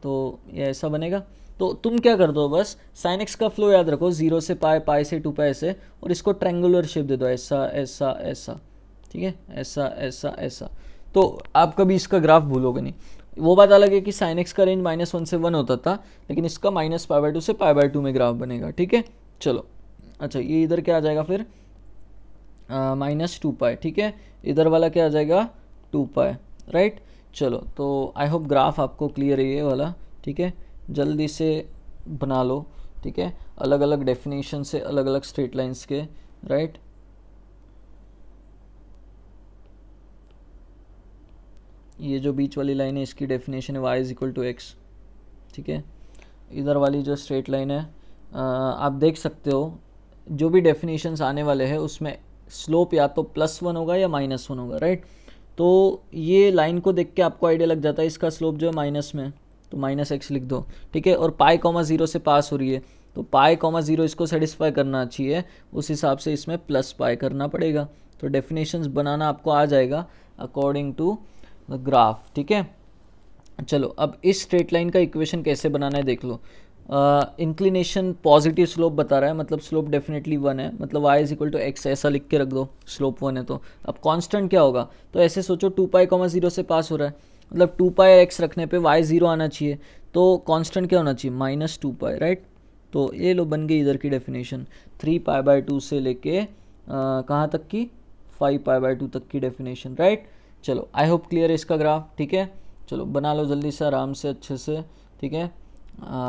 तो ये ऐसा बनेगा। तो तुम क्या कर दो, बस साइन एक्स का फ्लो याद रखो, 0 से पाई, पाई से 2 पाई ऐसे, और इसको ट्रायंगुलर शेप दे दो, ऐसा ऐसा ऐसा, ठीक है, ऐसा ऐसा ऐसा। तो आप कभी इसका ग्राफ भूलोगे नहीं। वो बात अलग है कि साइन एक्स का रेंज -1 से 1 होता था, लेकिन इसका -π/2 से π/2 में ग्राफ बनेगा, ठीक है। चलो अच्छा ये इधर क्या आ जाएगा फिर, -2π, ठीक है। इधर वाला क्या आ जाएगा, 2π, राइट। चलो तो आई होप ग्राफ आपको क्लियर है ये वाला, ठीक है। जल्दी से बना लो, ठीक है, अलग अलग डेफिनेशन से अलग अलग स्ट्रेट लाइंस के, राइट। ये जो बीच वाली लाइन है इसकी डेफिनेशन है y = x, ठीक है। इधर वाली जो स्ट्रेट लाइन है आप देख सकते हो, जो भी डेफिनेशंस आने वाले हैं उसमें स्लोप या तो +1 होगा या -1 होगा, राइट। तो ये लाइन को देख के आपको आइडिया लग जाता है इसका स्लोप जो है माइनस में, तो -x लिख दो, ठीक है। और π, 0 से पास हो रही है, तो π, 0 इसको सेटिस्फाई करना चाहिए, उस हिसाब से इसमें +π करना पड़ेगा। तो डेफिनेशंस बनाना आपको आ जाएगा अकॉर्डिंग टू द ग्राफ, ठीक है। चलो अब इस स्ट्रेट लाइन का इक्वेशन कैसे बनाना है देख लो। इंक्लिनेशन पॉजिटिव स्लोप बता रहा है, मतलब स्लोप डेफिनेटली 1 है, मतलब y = x ऐसा लिख के रख दो, स्लोप 1 है। तो अब कांस्टेंट क्या होगा, तो ऐसे सोचो 2π, 0 से पास हो रहा है, मतलब 2πx रखने पे y 0 आना चाहिए, तो कांस्टेंट क्या होना चाहिए, -2π, राइट। तो ये लो बन गई इधर की डेफिनेशन, 3π/2 से लेके कहाँ तक की, 5π/2 तक की डेफिनेशन, राइट। चलो आई होप क्लियर है इसका ग्राफ, ठीक है। चलो बना लो जल्दी से आराम से अच्छे से, ठीक है।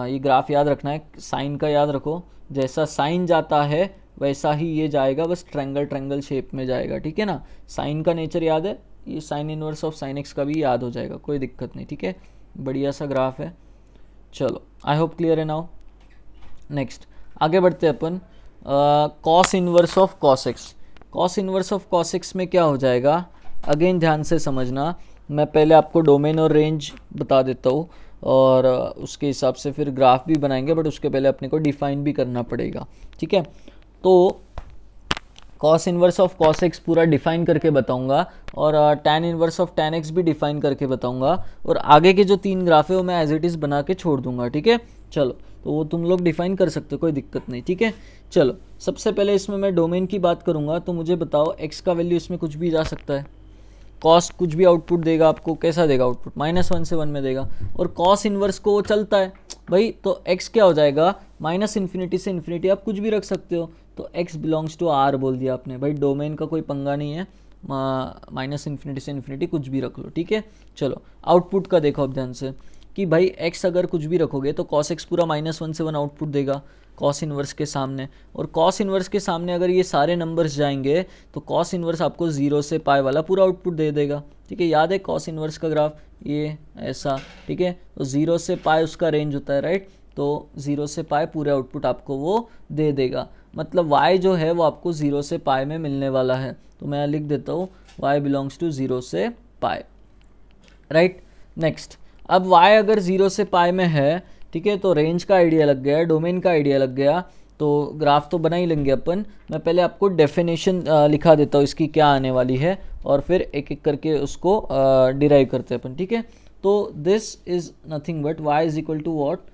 ये ग्राफ याद रखना है, साइन का याद रखो, जैसा साइन जाता है वैसा ही ये जाएगा, बस ट्रायंगल शेप में जाएगा, ठीक है ना। साइन का नेचर याद है, ये sign inverse of sine x का भी याद हो जाएगा, कोई दिक्कत नहीं, ठीक है। बढ़िया सा ग्राफ है। चलो आई होप क्लियर है नाउ। नेक्स्ट आगे बढ़ते हैं अपन, cos inverse of cos x. Cos inverse of cos x में क्या हो जाएगा, अगेन ध्यान से समझना, मैं पहले आपको डोमेन और रेंज बता देता हूँ, और उसके हिसाब से फिर ग्राफ भी बनाएंगे, बट उसके पहले अपने को डिफाइन भी करना पड़ेगा, ठीक है। तो cos inverse of cos x पूरा डिफाइन करके बताऊंगा, और tan inverse of tan x भी डिफाइन करके बताऊंगा, और आगे के जो 3 ग्राफ है वो मैं एज इट इज़ बना के छोड़ दूंगा, ठीक है। चलो तो वो तुम लोग डिफाइन कर सकते हो, कोई दिक्कत नहीं, ठीक है। चलो सबसे पहले इसमें मैं डोमेन की बात करूंगा, तो मुझे बताओ x का वैल्यू इसमें कुछ भी जा सकता है, कॉस कुछ भी आउटपुट देगा आपको, कैसा देगा आउटपुट, -1 से 1 में देगा, और कॉस इनवर्स को वो चलता है भाई, तो x क्या हो जाएगा, -∞ से ∞, आप कुछ भी रख सकते हो, तो x बिलोंग्स टू R बोल दिया आपने, भाई डोमेन का कोई पंगा नहीं है, माइनस इन्फिनिटी से इन्फिनिटी कुछ भी रख लो, ठीक है। चलो आउटपुट का देखो अब ध्यान से कि भाई x अगर कुछ भी रखोगे तो cos x पूरा -1 से 1 आउटपुट देगा cos इनवर्स के सामने, और cos इनवर्स के सामने अगर ये सारे नंबर्स जाएंगे तो cos इनवर्स आपको 0 से पाई वाला पूरा आउटपुट दे देगा, ठीक है। याद है cos इनवर्स का ग्राफ ये ऐसा, ठीक है। तो 0 से पाई उसका रेंज होता है, राइट। तो 0 से पाई पूरे आउटपुट आपको वो दे देगा, मतलब y जो है वो आपको 0 से पाई में मिलने वाला है। तो मैं लिख देता हूँ y बिलोंग्स टू 0 से पाई, राइट। नेक्स्ट, अब y अगर 0 से पाई में है, ठीक है, तो रेंज का आइडिया लग गया, डोमेन का आइडिया लग गया, तो ग्राफ तो बना ही लेंगे अपन। मैं पहले आपको डेफिनेशन लिखा देता हूँ इसकी क्या आने वाली है, और फिर एक एक करके उसको डिराइव करते हैं अपन, ठीक है। तो this is nothing but y is equal to what,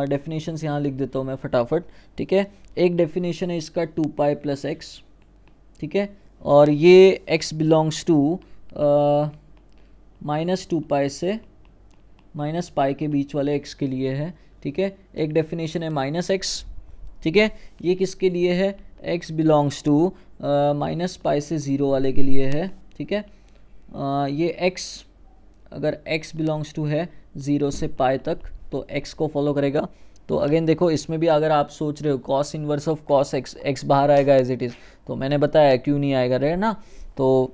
definitions यहाँ लिख देता हूँ मैं फटाफट, ठीक है। एक डेफिनेशन है इसका 2 पाई प्लस एक्स, ठीक है, और ये x बिलोंग्स टू -2 पाई से -पाई के बीच वाले x के लिए है, ठीक है। एक डेफिनेशन है -x, ठीक है, ये किसके लिए है, x बिलोंग्स टू -पाई से 0 वाले के लिए है, ठीक है। ये x अगर x बिलोंग्स टू है 0 से पाई तक तो x को फॉलो करेगा। तो अगेन देखो इसमें भी अगर आप सोच रहे हो cos inverse of cos x बाहर आएगा एज इट इज़, तो मैंने बताया क्यों नहीं आएगा रे ना, तो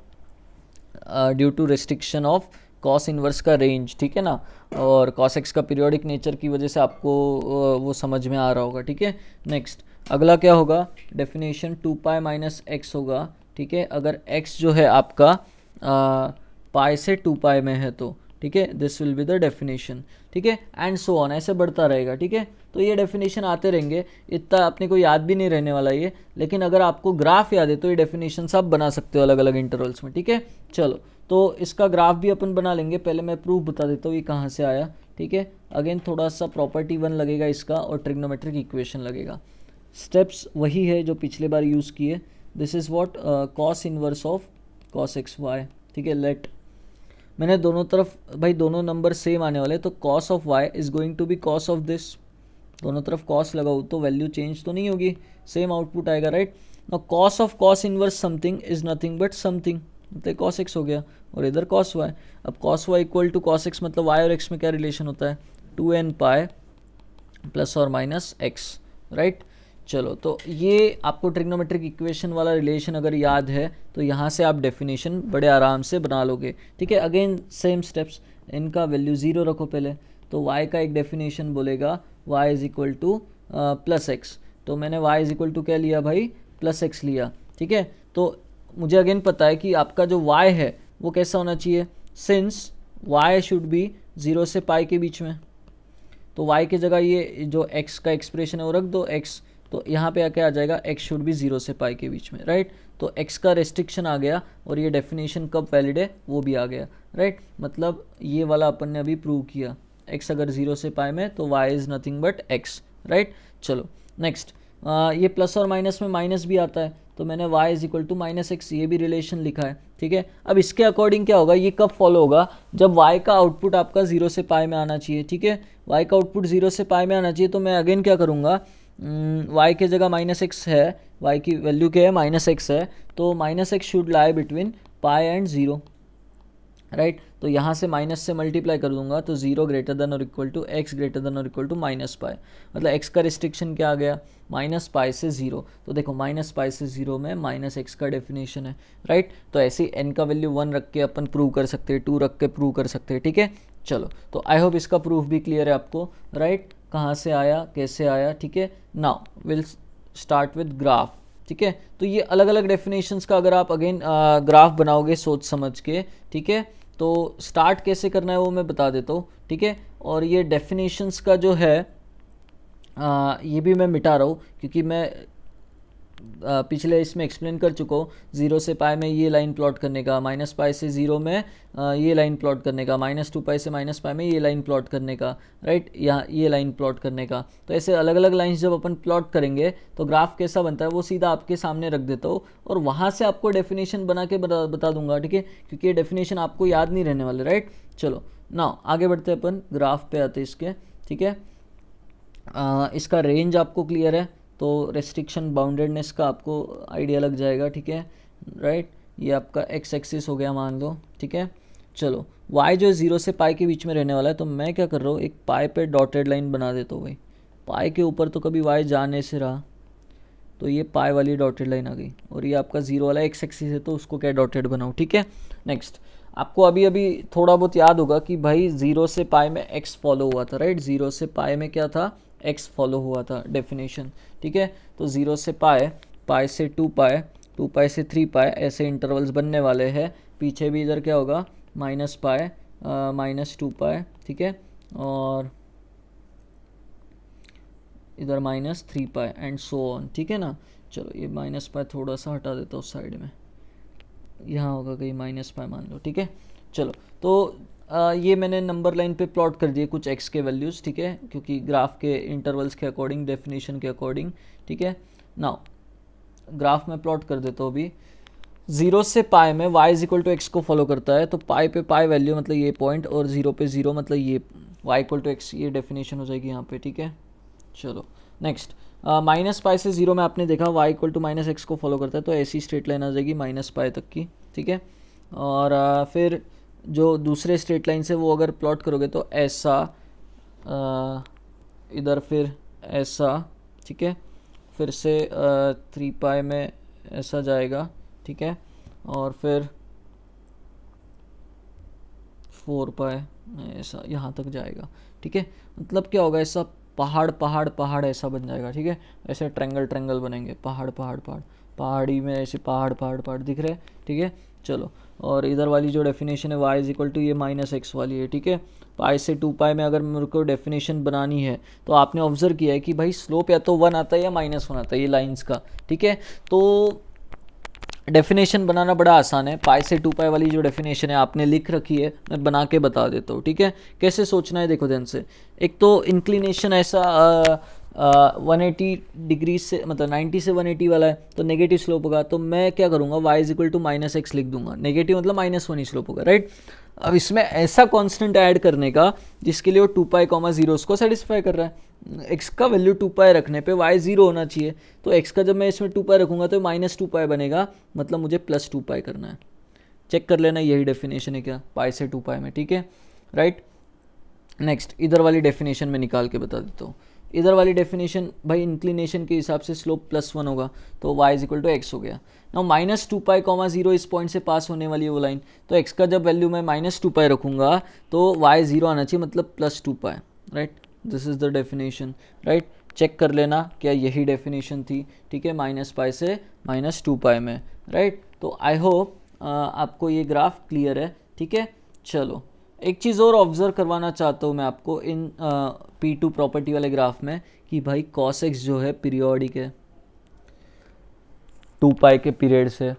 due to restriction of cos inverse का रेंज, ठीक है ना, और cos x का पीरियोडिक नेचर की वजह से आपको वो समझ में आ रहा होगा, ठीक है। नेक्स्ट अगला क्या होगा, डेफिनेशन 2 पाई माइनस एक्स होगा, ठीक है, अगर x जो है आपका पाई से 2 पाई में है तो, ठीक है, this will be the definition, ठीक है, एंड सो ऑन, ऐसे बढ़ता रहेगा, ठीक है। तो ये डेफिनेशन आते रहेंगे, इतना अपने को याद भी नहीं रहने वाला ये, लेकिन अगर आपको ग्राफ याद है तो ये डेफिनेशन आप बना सकते हो अलग अलग इंटरवल्स में, ठीक है। चलो तो इसका ग्राफ भी अपन बना लेंगे, पहले मैं प्रूफ बता देता हूँ ये कहाँ से आया, ठीक है। अगेन थोड़ा सा प्रॉपर्टी 1 लगेगा इसका और ट्रिग्नोमेट्रिक इक्वेशन लगेगा, स्टेप्स वही है जो पिछले बार यूज़ किए। This is what cos inverse of cos x y, ठीक है। लेट मैंने दोनों तरफ भाई दोनों नंबर सेम आने वाले, तो cos of y is going to be cos of this, दोनों तरफ कॉस लगाओ तो वैल्यू चेंज तो नहीं होगी, सेम आउटपुट आएगा, right. Now cos of cos inverse something is nothing but something, मतलब कॉस एक्स हो गया, और इधर कॉस वाई। अब cos y equal to cos x, मतलब वाई और एक्स में क्या रिलेशन होता है, 2n पाई प्लस और माइनस एक्स, राइट। चलो तो ये आपको ट्रिग्नोमेट्रिक इक्वेशन वाला रिलेशन अगर याद है तो यहाँ से आप डेफिनेशन बड़े आराम से बना लोगे, ठीक है। अगेन सेम स्टेप्स, इनका वैल्यू 0 रखो पहले, तो y का एक डेफिनेशन बोलेगा y is equal two plus x, तो मैंने y इज इक्वल टू क्या लिया भाई, प्लस एक्स लिया, ठीक है। तो मुझे अगेन पता है कि आपका जो y है वो कैसा होना चाहिए, सिंस y शुड बी 0 से पाई के बीच में, तो y की जगह ये जो x का एक्सप्रेशन है वो रख दो x, तो यहाँ पे क्या आ जाएगा, x शुड भी 0 से पाई के बीच में, राइट। तो x का रेस्ट्रिक्शन आ गया और ये डेफिनेशन कब वैलिड है वो भी आ गया, राइट। मतलब ये वाला अपन ने अभी प्रूव किया, x अगर 0 से पाई में तो y is nothing but x, right. चलो नेक्स्ट, ये प्लस और माइनस में माइनस भी आता है, तो मैंने y is equal to -x ये भी रिलेशन लिखा है, ठीक है। अब इसके अकॉर्डिंग क्या होगा, ये कब फॉलो होगा, जब y का आउटपुट आपका 0 से पाई में आना चाहिए, ठीक है। y का आउटपुट 0 से पाई में आना चाहिए, तो मैं अगेन क्या करूँगा, y के जगह -x है, y की वैल्यू क्या है, -x है, तो -x should lie between pi and 0, right. तो यहाँ से माइनस से मल्टीप्लाई कर दूंगा तो 0 ग्रेटर देन और equal to x greater than और इक्वल टू -पाई, मतलब x का रिस्ट्रिक्शन क्या आ गया, -पाई से 0, तो देखो -पाई से 0 में -x का डेफिनेशन है, राइट। तो ऐसे n का वैल्यू 1 रख के अपन प्रूव कर सकते हैं, 2 रख के प्रूव कर सकते हैं, ठीक है। चलो तो आई होप इसका प्रूफ भी क्लियर है आपको, राइट, कहाँ से आया कैसे आया, ठीक है। Now will start with graph, ठीक है। तो ये अलग अलग डेफिनेशंस का अगर आप अगेन ग्राफ बनाओगे सोच समझ के, ठीक है, तो स्टार्ट कैसे करना है वो मैं बता देता हूँ, ठीक है। और ये डेफिनेशंस का जो है ये भी मैं मिटा रहा हूँ क्योंकि मैं पिछले इसमें एक्सप्लेन कर चुका हूँ, 0 से पाई में ये लाइन प्लॉट करने का, -पाई से 0 में ये लाइन प्लॉट करने का, -2 पाई से -पाई में ये लाइन प्लॉट करने का, राइट, यहाँ ये लाइन प्लॉट करने का। तो ऐसे अलग अलग लाइन्स जब अपन प्लॉट करेंगे तो ग्राफ कैसा बनता है वो सीधा आपके सामने रख देता हूँ और वहाँ से आपको डेफिनेशन बना के बता दूंगा, ठीक है, क्योंकि ये डेफिनेशन आपको याद नहीं रहने वाले, राइट। चलो ना आगे बढ़ते हैं अपन, ग्राफ पे आते इसके, ठीक है। इसका रेंज आपको क्लियर है तो रेस्ट्रिक्शन बाउंडेडनेस का आपको आइडिया लग जाएगा, ठीक है, राइट। ये आपका एक्स एक्सिस हो गया मान लो, ठीक है। चलो y जो है 0 से पाई के बीच में रहने वाला है, तो मैं क्या कर रहा हूँ, एक पाई पे डॉटेड लाइन बना देता हूँ भाई। पाई के ऊपर तो कभी y जाने से रहा, तो ये पाई वाली डॉटेड लाइन आ गई, और ये आपका 0 वाला एक्स एक्सिस है, तो उसको क्या डॉटेड बनाओ, ठीक है। नेक्स्ट, आपको अभी अभी थोड़ा बहुत याद होगा कि भाई 0 से पाई में x फॉलो हुआ था, राइट। 0 से पाई में क्या था, x फॉलो हुआ था, डेफिनेशन, ठीक है। तो 0 से पाई, पाई से 2 पाई, 2 पाई से 3 पाई, ऐसे इंटरवल्स बनने वाले हैं। पीछे भी इधर क्या होगा, माइनस पाई, माइनस 2 पाई, ठीक है, और इधर minus 3 pi and so on, ठीक है ना। चलो ये माइनस पाई थोड़ा सा हटा देता हूँ साइड में, यहाँ होगा कहीं माइनस पाई मान लो, ठीक है। चलो तो ये मैंने नंबर लाइन पे प्लॉट कर दिए कुछ x के वैल्यूज़, ठीक है, क्योंकि ग्राफ के इंटरवल्स के अकॉर्डिंग, डेफिनेशन के अकॉर्डिंग, ठीक है। नाउ ग्राफ में प्लॉट कर देता हूँ अभी। 0 से पाई में y is equal to x को फॉलो करता है, तो पाई पे पाई वैल्यू मतलब ये पॉइंट, और 0 पे 0 मतलब ये y इक्वल टू एक्स, ये डेफिनेशन हो जाएगी यहाँ पे, ठीक है। चलो नेक्स्ट, माइनस पाई से 0 में आपने देखा y equal to minus x को फॉलो करता है, तो ऐसी स्ट्रेट लाइन आ जाएगी माइनस पाई तक की, ठीक है। और फिर जो दूसरे स्ट्रेट लाइन से वो अगर प्लॉट करोगे तो ऐसा, इधर फिर ऐसा, ठीक है, फिर से 3 पाई में ऐसा जाएगा, ठीक है, और फिर 4 पाई ऐसा यहाँ तक जाएगा, ठीक है। मतलब क्या होगा, ऐसा पहाड़ पहाड़ पहाड़ ऐसा बन जाएगा, ठीक है। ऐसे ट्रेंगल ट्रेंगल बनेंगे, पहाड़ पहाड़ पहाड़, पहाड़ी में ऐसे पहाड़ पहाड़ पहाड़ दिख रहे हैं, ठीक है। चलो, और इधर वाली जो डेफिनेशन है y इज इक्वल टू ये माइनस एक्स वाली है, ठीक है। पाई से 2 पाई में अगर मेरे को डेफिनेशन बनानी है, तो आपने ऑब्जर्व किया है कि भाई स्लोप या तो 1 आता है या -1 आता है, ये लाइंस का, ठीक है। तो डेफिनेशन बनाना बड़ा आसान है। पाई से 2 पाई वाली जो डेफिनेशन है आपने लिख रखी है, मैं बना के बता देता हूँ, ठीक है। कैसे सोचना है देखो ध्यान से। एक तो इंक्लिनेशन ऐसा 180 डिग्री से, मतलब 90 से 180 वाला है, तो नेगेटिव स्लोप होगा। तो मैं क्या करूँगा, y is equal to minus x लिख दूंगा, नेगेटिव मतलब -1 ही स्लोप होगा, राइट। अब इसमें ऐसा कांस्टेंट ऐड करने का जिसके लिए वो 2 पाई, 0 को सेटिस्फाई कर रहा है। x का वैल्यू 2 पाई रखने पे y 0 होना चाहिए, तो x का जब मैं इसमें 2 पाई रखूंगा तो -2 पाई बनेगा, मतलब मुझे +2 पाई करना है। चेक कर लेना, यही डेफिनेशन है क्या, पाई से 2 पाई में, ठीक है, राइट। नेक्स्ट, इधर वाली डेफिनेशन में निकाल के बता देता हूँ। इधर वाली डेफिनेशन भाई इंक्लिनेशन के हिसाब से स्लोप +1 होगा, तो y is equal to x हो गया। नाउ -2 पाई, 0 इस पॉइंट से पास होने वाली है वो लाइन, तो x का जब वैल्यू मैं -2 पाई रखूंगा तो y 0 आना चाहिए, मतलब +2 pi, right. This is the definition, right. Check कर लेना क्या यही डेफिनेशन थी, ठीक है, माइनस पाई से -2 पाई में, राइट। तो आई होप आपको ये ग्राफ क्लियर है, ठीक है। चलो एक चीज़ और ऑब्जर्व करवाना चाहता हूँ मैं आपको इन P2 प्रॉपर्टी वाले ग्राफ में, कि भाई cos x जो है पीरियोडिक है 2 पाई के पीरियड से,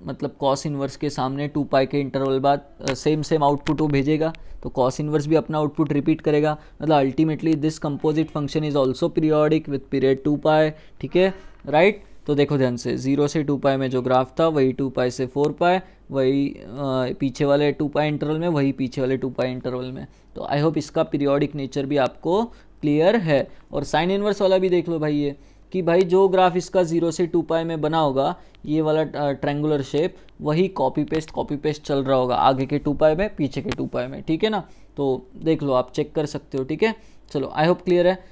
मतलब cos इनवर्स के सामने 2 पाई के इंटरवल बाद सेम आउटपुट वो भेजेगा, तो cos इनवर्स भी अपना आउटपुट रिपीट करेगा, मतलब ultimately this composite function is also periodic with period 2 पाई, ठीक है, राइट। तो देखो ध्यान से, 0 से 2 पाई में जो ग्राफ था वही 2 पाई से 4 पाई, वही पीछे वाले 2 पाई इंटरवल में, वही पीछे वाले 2 पाई इंटरवल में। तो आई होप इसका पीरियोडिक नेचर भी आपको क्लियर है। और साइन इनवर्स वाला भी देख लो भाई, ये कि भाई जो ग्राफ इसका 0 से 2 पाई में बना होगा, ये वाला ट्रायंगुलर शेप, वही कॉपी पेस्ट चल रहा होगा आगे के 2 पाई में, पीछे के 2 पाई में, ठीक है ना। तो देख लो, आप चेक कर सकते हो, ठीक है। चलो आई होप क्लियर है।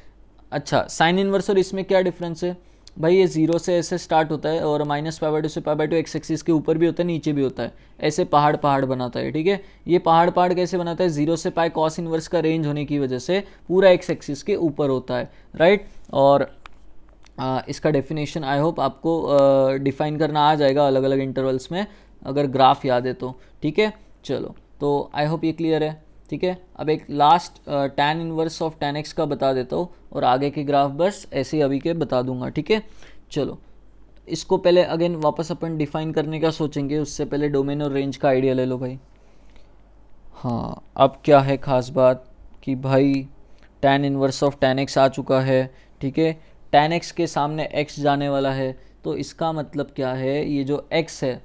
अच्छा, साइन इनवर्स और इसमें क्या डिफरेंस है भाई, ये 0 से ऐसे स्टार्ट होता है और -π/2 से π/2 एक्स एक्सिस के ऊपर भी होता है, नीचे भी होता है, ऐसे पहाड़ पहाड़ बनाता है, ठीक है। ये पहाड़ पहाड़ कैसे बनाता है, 0 से पाई cos इनवर्स का रेंज होने की वजह से पूरा एक्स एक्सिस के ऊपर होता है, राइट। और इसका डेफिनेशन आई होप आपको डिफाइन करना आ जाएगा अलग अलग इंटरवल्स में, अगर ग्राफ याद है तो, ठीक है। चलो, तो आई होप ये क्लियर है, ठीक है। अब एक last tan inverse of tan x का बता देता हूँ, और आगे के ग्राफ बस ऐसे ही अभी के बता दूंगा, ठीक है। चलो, इसको पहले अगेन वापस अपन डिफाइन करने का सोचेंगे, उससे पहले डोमेन और रेंज का आइडिया ले लो भाई। हाँ, अब क्या है ख़ास बात कि भाई tan inverse of tan x आ चुका है, ठीक है। tan x के सामने x जाने वाला है, तो इसका मतलब क्या है, ये जो x है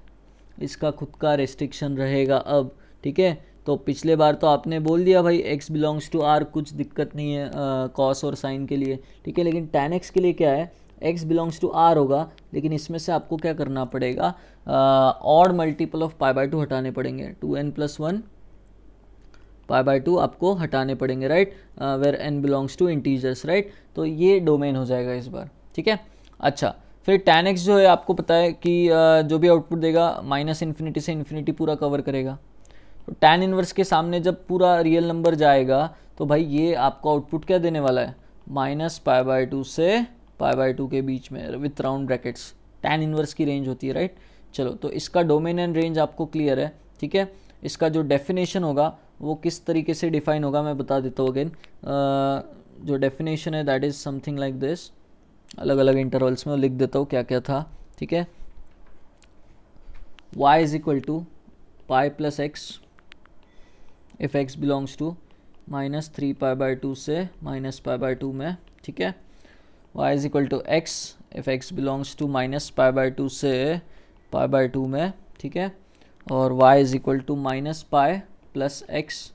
इसका खुद का रेस्ट्रिक्शन रहेगा अब, ठीक है। तो पिछले बार तो आपने बोल दिया भाई x बिलोंग्स टू r, कुछ दिक्कत नहीं है कॉस और साइन के लिए, ठीक है। लेकिन tan x के लिए क्या है, x बिलोंग्स टू r होगा, लेकिन इसमें से आपको क्या करना पड़ेगा, odd multiple of pi by 2 हटाने पड़ेंगे, 2n+1 पाई बाय 2 आपको हटाने पड़ेंगे, right, where n belongs to integers, right. तो ये डोमेन हो जाएगा इस बार, ठीक है। अच्छा, फिर tan x जो है आपको पता है कि जो भी आउटपुट देगा -∞ से इन्फिनिटी पूरा कवर करेगा। तो tan इनवर्स के सामने जब पूरा रियल नंबर जाएगा तो भाई ये आपको आउटपुट क्या देने वाला है, -π/2 से π/2 के बीच में with round brackets, tan inverse की रेंज होती है, राइट। चलो, तो इसका डोमेन एंड रेंज आपको क्लियर है, ठीक है। इसका जो डेफिनेशन होगा वो किस तरीके से डिफाइन होगा मैं बता देता हूँ अगेन। जो डेफिनेशन है that is something like this, अलग अलग इंटरवल्स में लिख देता हूँ क्या क्या था, ठीक है। y is equal to pi plus x if x belongs to -3π/2 से -π/2 में, ठीक है। y is equal to x if x belongs to -π/2 से π/2 में, ठीक है। और y is equal to -π plus x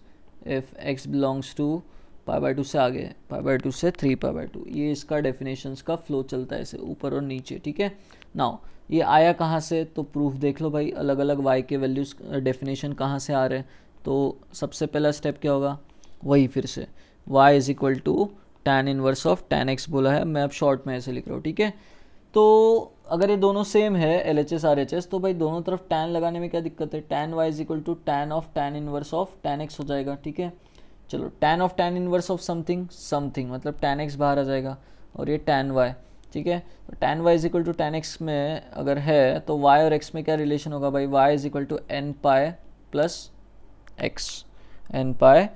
if x belongs to π/2 से आगे, π/2 से 3π/2। ये इसका डेफिनेशंस का फ्लो चलता है ऐसे ऊपर और नीचे, ठीक है। नाउ ये आया कहाँ से, तो प्रूफ देख लो भाई, अलग अलग y के वैल्यूज डेफिनेशन कहाँ से आ रहे हैं। तो सबसे पहला स्टेप क्या होगा, वही फिर से y is equal to tan inverse of tan x बोला है, मैं अब शॉर्ट में ऐसे लिख रहा हूँ, ठीक है। तो अगर ये दोनों सेम है LHS RHS, तो भाई दोनों तरफ tan लगाने में क्या दिक्कत है, tan y is equal to tan of tan inverse of tan x हो जाएगा, ठीक है। चलो, tan of tan inverse of something something मतलब tan x बाहर आ जाएगा और ये tan y, ठीक है। तो tan y is equal to tan x में अगर है तो y और x में क्या रिलेशन होगा भाई, y is equal to nπ plus x, nπ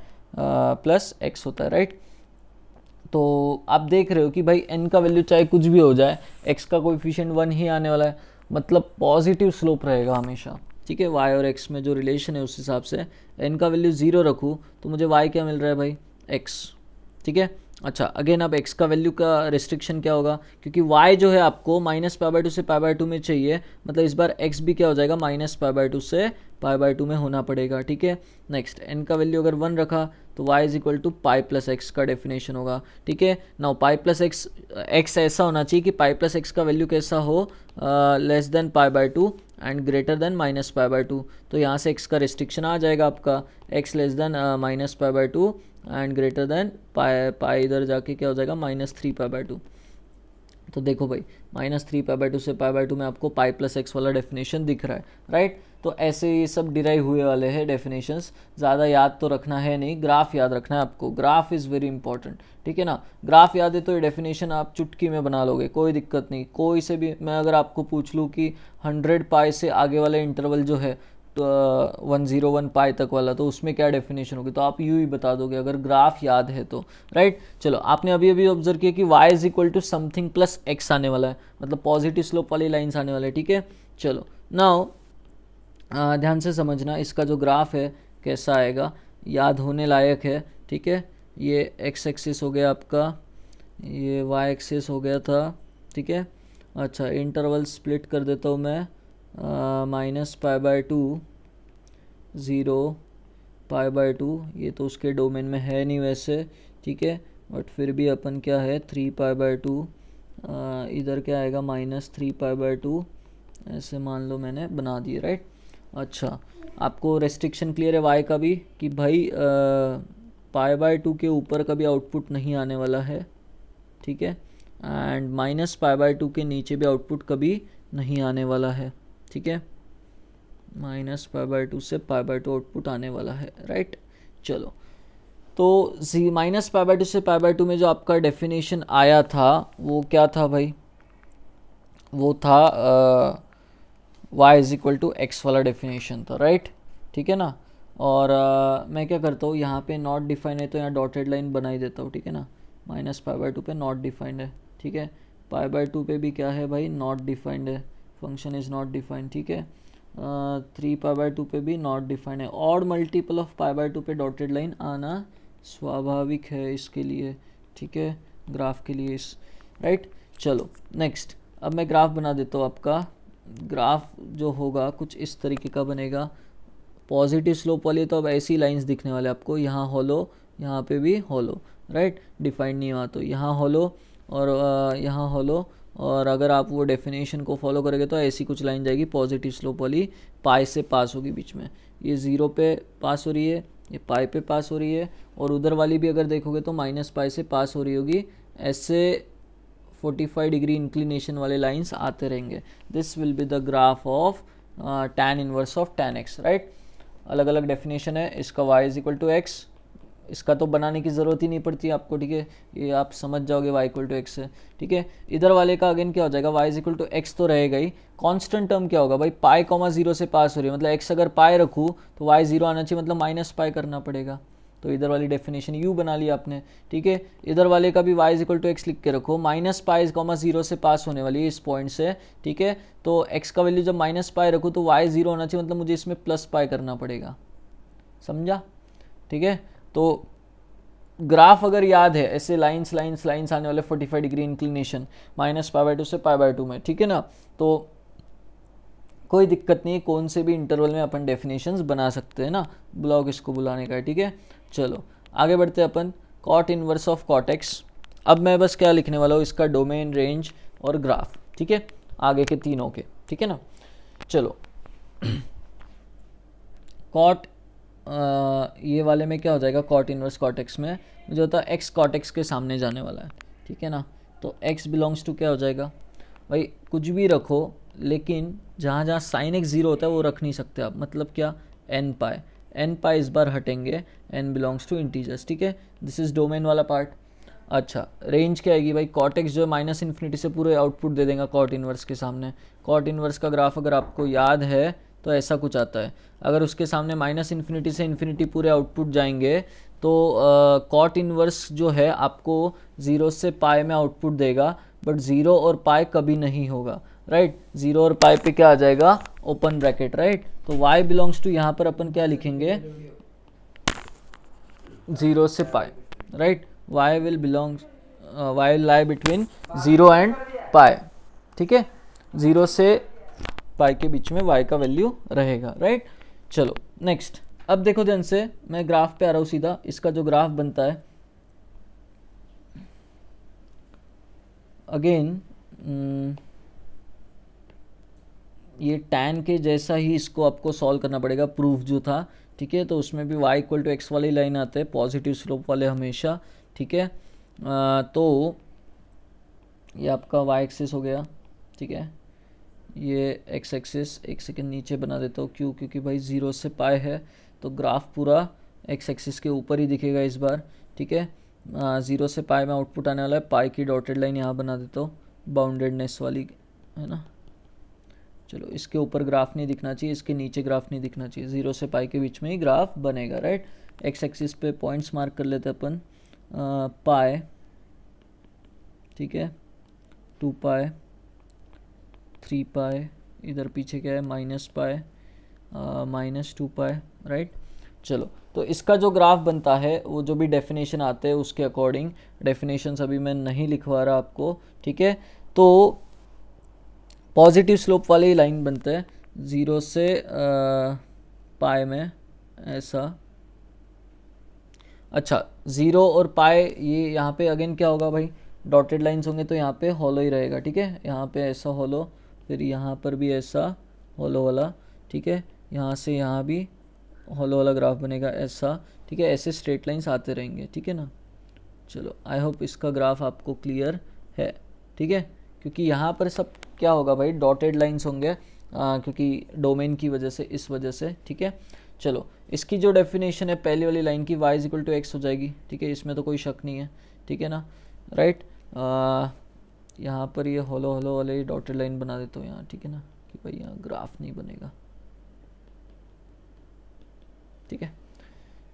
plus x होता है, राइट। तो आप देख रहे हो कि भाई n का वैल्यू चाहे कुछ भी हो जाए, x का कोएफिशिएंट 1 ही आने वाला है, मतलब पॉजिटिव स्लोप रहेगा हमेशा, ठीक है। y और x में जो रिलेशन है उस हिसाब से n का वैल्यू 0 रखूँ तो मुझे y क्या मिल रहा है भाई, x, ठीक है। अच्छा, अगेन अब x का वैल्यू का रिस्ट्रिक्शन क्या होगा, क्योंकि y जो है आपको -π/2 से π/2 में चाहिए, मतलब इस बार x भी क्या हो जाएगा, -π/2 से π/2 में होना पड़ेगा, ठीक है। नेक्स्ट, n का वैल्यू अगर 1 रखा तो y is equal to pi plus x का डेफिनेशन होगा, ठीक है। Now pi plus x, x ऐसा होना चाहिए कि पाई प्लस एक्स का वैल्यू कैसा हो, less than π/2 and greater than -π/2। तो यहाँ से x का रिस्ट्रिक्शन आ जाएगा आपका, x less than -π/2 and greater than pi इधर जाके क्या हो जाएगा, -3π/2। तो देखो भाई, -3π/2 से π/2 में आपको पाई प्लस एक्स वाला डेफिनेशन दिख रहा है, राइट। तो ऐसे ये सब डिराइव हुए वाले हैं डेफिनेशंस, ज़्यादा याद तो रखना है नहीं, ग्राफ याद रखना है आपको, ग्राफ इज़ वेरी इंपॉर्टेंट, ठीक है ना। ग्राफ याद है तो ये डेफिनेशन आप चुटकी में बना लोगे, कोई दिक्कत नहीं। कोई से भी मैं अगर आपको पूछ लूँ कि 100 पाई से आगे वाले इंटरवल जो है तो 101 पाई तक वाला, तो उसमें क्या डेफिनेशन होगी, तो आप यूँ ही बता दोगे अगर ग्राफ याद है तो, राइट। चलो, आपने अभी अभी ऑब्जर्व किया कि y is equal to something plus x आने वाला है, मतलब पॉजिटिव स्लोप वाली लाइन्स आने वाले, ठीक है। चलो, नाउ ध्यान से समझना, इसका जो ग्राफ है कैसा आएगा, याद होने लायक है, ठीक है। ये x एक्सिस हो गया आपका, ये y एक्सिस हो गया था, ठीक है। अच्छा, इंटरवल स्प्लिट कर देता हूँ मैं, -π/2 0 π/2, ये तो उसके डोमेन में है नहीं वैसे, ठीक है। बट फिर भी अपन क्या है 3π/2, इधर क्या आएगा -3π/2, ऐसे मान लो मैंने बना दिए, राइट। अच्छा, आपको रेस्ट्रिक्शन क्लियर है y का भी कि भाई π/2 के ऊपर कभी आउटपुट नहीं आने वाला है, ठीक है। एंड -π/2 के नीचे भी आउटपुट कभी नहीं आने वाला है, ठीक है। -π/2 से π/2 आउटपुट आने वाला है, राइट। चलो, तो -π/2 से π/2 में जो आपका डेफिनेशन आया था वो क्या था भाई, वो था y is equal to x वाला डेफिनेशन था, राइट, ठीक है ना। और मैं क्या करता हूँ, यहाँ पे नॉट डिफाइंड है तो यहाँ डॉटेड लाइन बना ही देता हूँ, ठीक है ना। -π/2 पे नॉट डिफाइंड है, ठीक है। π/2 पे भी क्या है भाई, नॉट डिफाइंड है, फंक्शन इज़ नॉट डिफाइंड, ठीक है। 3π/2 पे भी नॉट डिफाइंड है। ऑड मल्टीपल ऑफ π/2 पे डॉटेड लाइन आना स्वाभाविक है इसके लिए, ठीक है, ग्राफ के लिए, इस राइट। चलो, नेक्स्ट, अब मैं ग्राफ बना देता हूँ आपका। ग्राफ जो होगा कुछ इस तरीके का बनेगा, पॉजिटिव स्लोप वाली तो अब ऐसी लाइंस दिखने वाले आपको, यहाँ हॉलो, यहाँ पे भी हॉलो, राइट, डिफाइंड नहीं हुआ तो यहाँ हॉलो और यहाँ हॉलो, और अगर आप वो डेफिनेशन को फॉलो करोगे तो ऐसी कुछ लाइन जाएगी पॉजिटिव स्लोप वाली, पाई से पास होगी बीच में, ये 0 पे पास हो रही है, ये पाई पे पास हो रही है, और उधर वाली भी अगर देखोगे तो माइनस पाई से पास हो रही होगी। ऐसे 45 डिग्री इंक्लिनेशन वाले लाइंस आते रहेंगे। This will be the graph of tan inverse of tan x, right. अलग अलग डेफिनेशन है इसका, y is equal to x, इसका तो बनाने की ज़रूरत ही नहीं पड़ती आपको, ठीक है, ये आप समझ जाओगे y इक्वल टू एक्स है, ठीक है। इधर वाले का अगेन क्या हो जाएगा, y is equal to x तो रहेगा ही, कांस्टेंट टर्म क्या होगा भाई, पाई कॉमा 0 से पास हो रही है, मतलब x अगर पाई रखूँ तो y 0 आना चाहिए, मतलब माइनस पाई करना पड़ेगा, तो इधर वाली डेफिनेशन u बना लिया आपने, ठीक है। इधर वाले का भी y is equal to x लिख के रखो, माइनस पाई कॉमा 0 से पास होने वाली है इस पॉइंट से, ठीक है, तो x का वैल्यू जब माइनस पाई रखूँ तो y 0 होना चाहिए, मतलब मुझे इसमें प्लस पाई करना पड़ेगा, समझा, ठीक है। तो ग्राफ अगर याद है, ऐसे लाइंस लाइंस लाइंस आने वाले 45 degree inclination, minus pi by 2 से पाई बाय 2 में, ठीक है ना, तो कोई दिक्कत नहीं है, कौन से भी इंटरवल में अपन डेफिनेशंस बना सकते हैं ना, ब्लॉक इसको बुलाने का है, ठीक है। चलो आगे बढ़ते हैं अपन, cot inverse of cot x. अब मैं बस क्या लिखने वाला हूँ, इसका डोमेन, रेंज और ग्राफ, ठीक है, आगे के तीनों के, ठीक है ना। चलो कॉट ये वाले में क्या हो जाएगा, कॉट इनवर्स कॉट एक्स में मुझे होता है एक्स कॉट एक्स के सामने जाने वाला है, ठीक है ना, तो एक्स बिलोंग्स टू क्या हो जाएगा भाई, कुछ भी रखो, लेकिन जहाँ जहाँ साइन एक्स 0 होता है वो रख नहीं सकते आप, मतलब क्या, एन पाई इस बार हटेंगे, एन बिलोंग्स टू इंटीजर्स, ठीक है, दिस इज डोमेन वाला पार्ट। अच्छा रेंज क्या आएगी भाई, कॉट एक्स जो है माइनस इन्फिनिटी से पूरे आउटपुट दे देगा कॉट इनवर्स के सामने, कॉट इनवर्स का ग्राफ अगर आपको याद है तो ऐसा कुछ आता है, अगर उसके सामने माइनस इन्फिनिटी से इन्फिनिटी पूरे आउटपुट जाएंगे तो कॉट इनवर्स जो है आपको 0 से पाई में आउटपुट देगा, बट 0 और पाई कभी नहीं होगा, राइट, 0 और पाई पे क्या आ जाएगा, ओपन ब्रैकेट, राइट, तो y बिलोंग्स टू यहाँ पर अपन क्या लिखेंगे, 0 से pi, right, y will lie between 0 and pi, ठीक है, 0 से पाई के बीच में y का वैल्यू रहेगा, राइट। चलो नेक्स्ट, अब देखो ध्यान से, मैं ग्राफ पे आ रहा हूँ सीधा, इसका जो ग्राफ बनता है अगेन ये tan के जैसा ही इसको आपको सॉल्व करना पड़ेगा, प्रूफ जो था, ठीक है, तो उसमें भी y इक्वल टू एक्स वाली लाइन आते हैं, पॉजिटिव स्लोप वाले हमेशा, ठीक है, तो ये आपका y एक्सिस हो गया, ठीक है, ये x एक्सिस, एक सेकंड नीचे बना देता हूँ, क्यों, क्योंकि भाई 0 से पाई है तो ग्राफ पूरा x एक्सिस के ऊपर ही दिखेगा इस बार, ठीक है, 0 से पाई में आउटपुट आने वाला है, पाई की डॉटेड लाइन यहाँ बना देता हूँ, बाउंडेडनेस वाली, है ना। चलो इसके ऊपर ग्राफ नहीं दिखना चाहिए, इसके नीचे ग्राफ नहीं दिखना चाहिए, 0 से पाई के बीच में ही ग्राफ बनेगा, राइट। एक्स एक्सिस पे पॉइंट्स मार्क कर लेते हैं अपन, पाई, ठीक है, 2 पाई, 3 पाई, इधर पीछे क्या है minus pi, minus 2 pi, right. चलो तो इसका जो ग्राफ बनता है वो जो भी डेफिनेशन आते हैं उसके अकॉर्डिंग, डेफिनेशंस अभी मैं नहीं लिखवा रहा आपको, ठीक है, तो पॉजिटिव स्लोप वाले ही लाइन बनते हैं 0 से पाई में ऐसा। अच्छा 0 और पाई, ये यहाँ पे अगेन क्या होगा भाई, डॉटेड लाइंस होंगे तो यहाँ पे हॉलो ही रहेगा, ठीक है, यहाँ पे ऐसा हॉलो, फिर यहाँ पर भी ऐसा हॉलो वाला, ठीक है, यहाँ से यहाँ भी हॉलो वाला ग्राफ बनेगा ऐसा, ठीक है, ऐसे स्ट्रेट लाइंस आते रहेंगे, ठीक है ना। चलो आई होप इसका ग्राफ आपको क्लियर है, ठीक है, क्योंकि यहाँ पर सब क्या होगा भाई, डॉटेड लाइंस होंगे, क्योंकि डोमेन की वजह से, इस वजह से, ठीक है। चलो इसकी जो डेफिनेशन है पहली वाली लाइन की, y इक्वल टू एक्स हो जाएगी, ठीक है, इसमें तो कोई शक नहीं है, ठीक है ना, राइट। यहाँ पर ये हॉलो हॉलो वाले डॉटेड लाइन बना देता हूँ यहाँ, ठीक है ना, कि भाई यहाँ ग्राफ नहीं बनेगा, ठीक है।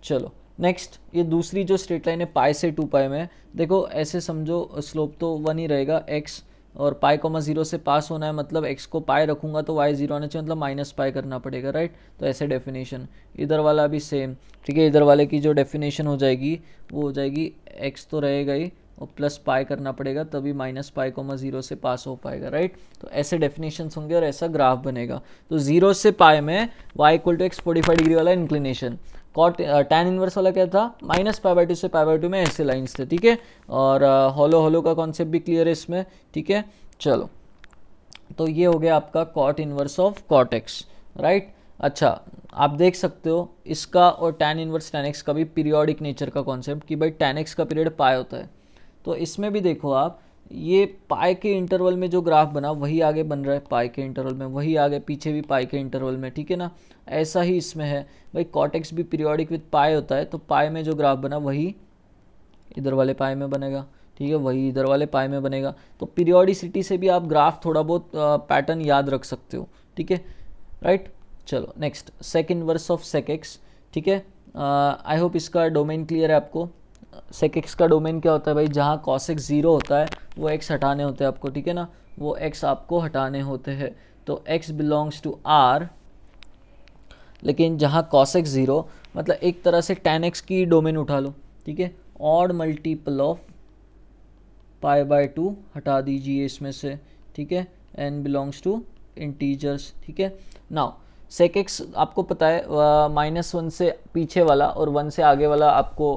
चलो नेक्स्ट, ये दूसरी जो स्ट्रेट लाइन है पाई से 2 पाई में, देखो ऐसे समझो स्लोप तो 1 ही रहेगा, x और पाई कॉमा 0 से पास होना है, मतलब x को पाई रखूंगा तो y 0 आना चाहिए, मतलब माइनस पाई करना पड़ेगा, राइट। तो ऐसे डेफिनेशन, इधर वाला भी सेम, ठीक है, इधर वाले की जो डेफिनेशन हो जाएगी वो हो जाएगी x तो रहेगा ही, और प्लस पाई करना पड़ेगा, तभी माइनस पाई कोमा 0 से पास हो पाएगा, राइट। तो ऐसे डेफिनेशंस होंगे और ऐसा ग्राफ बनेगा। तो 0 से पाई में y equal to x 45 degree वाला इंक्लिनेशन, कॉट टैन इनवर्स वाला क्या था, माइनस पाई बाई टू से पाई बाई टू में ऐसे लाइन्स थे, ठीक है। और हॉलो हॉलो का कॉन्सेप्ट भी क्लियर है इसमें, ठीक है। चलो, तो ये हो गया आपका cot inverse of cot x, right. अच्छा, आप देख सकते हो इसका और टैन इनवर्स टैन एक्स का भी पीरियोडिक नेचर का कॉन्सेप्ट कि भाई टैन एक्स का पीरियड पाई होता है। तो इसमें भी देखो आप, ये पाई के इंटरवल में जो ग्राफ बना वही आगे बन रहा है, पाई के इंटरवल में वही आगे, पीछे भी पाई के इंटरवल में, ठीक है ना। ऐसा ही इसमें है भाई, कॉट एक्स भी पीरियोडिक विद पाई होता है, तो पाई में जो ग्राफ बना वही इधर वाले पाई में बनेगा, ठीक है, वही इधर वाले पाई में बनेगा। तो पीरियोडिसिटी से भी आप ग्राफ थोड़ा बहुत पैटर्न याद रख सकते हो, ठीक है, राइट। चलो next, sec inverse of sec x, ठीक है। आई होप इसका डोमेन क्लियर है आपको। सेक एक्स का डोमेन क्या होता है भाई, जहाँ कॉस एक्स 0 होता है वो एक्स हटाने होते हैं आपको, ठीक है ना, वो एक्स आपको हटाने होते हैं। तो एक्स बिलोंग्स टू आर, लेकिन जहाँ कॉस एक्स 0 मतलब एक तरह से टैन एक्स की डोमेन उठा लो, ठीक है, odd multiple of pi by 2 हटा दीजिए इसमें से, ठीक है, एन बिलोंग्स टू इंटीजर्स, ठीक है। नाउ सेक एक्स आपको पता है -1 से पीछे वाला और 1 से आगे वाला आपको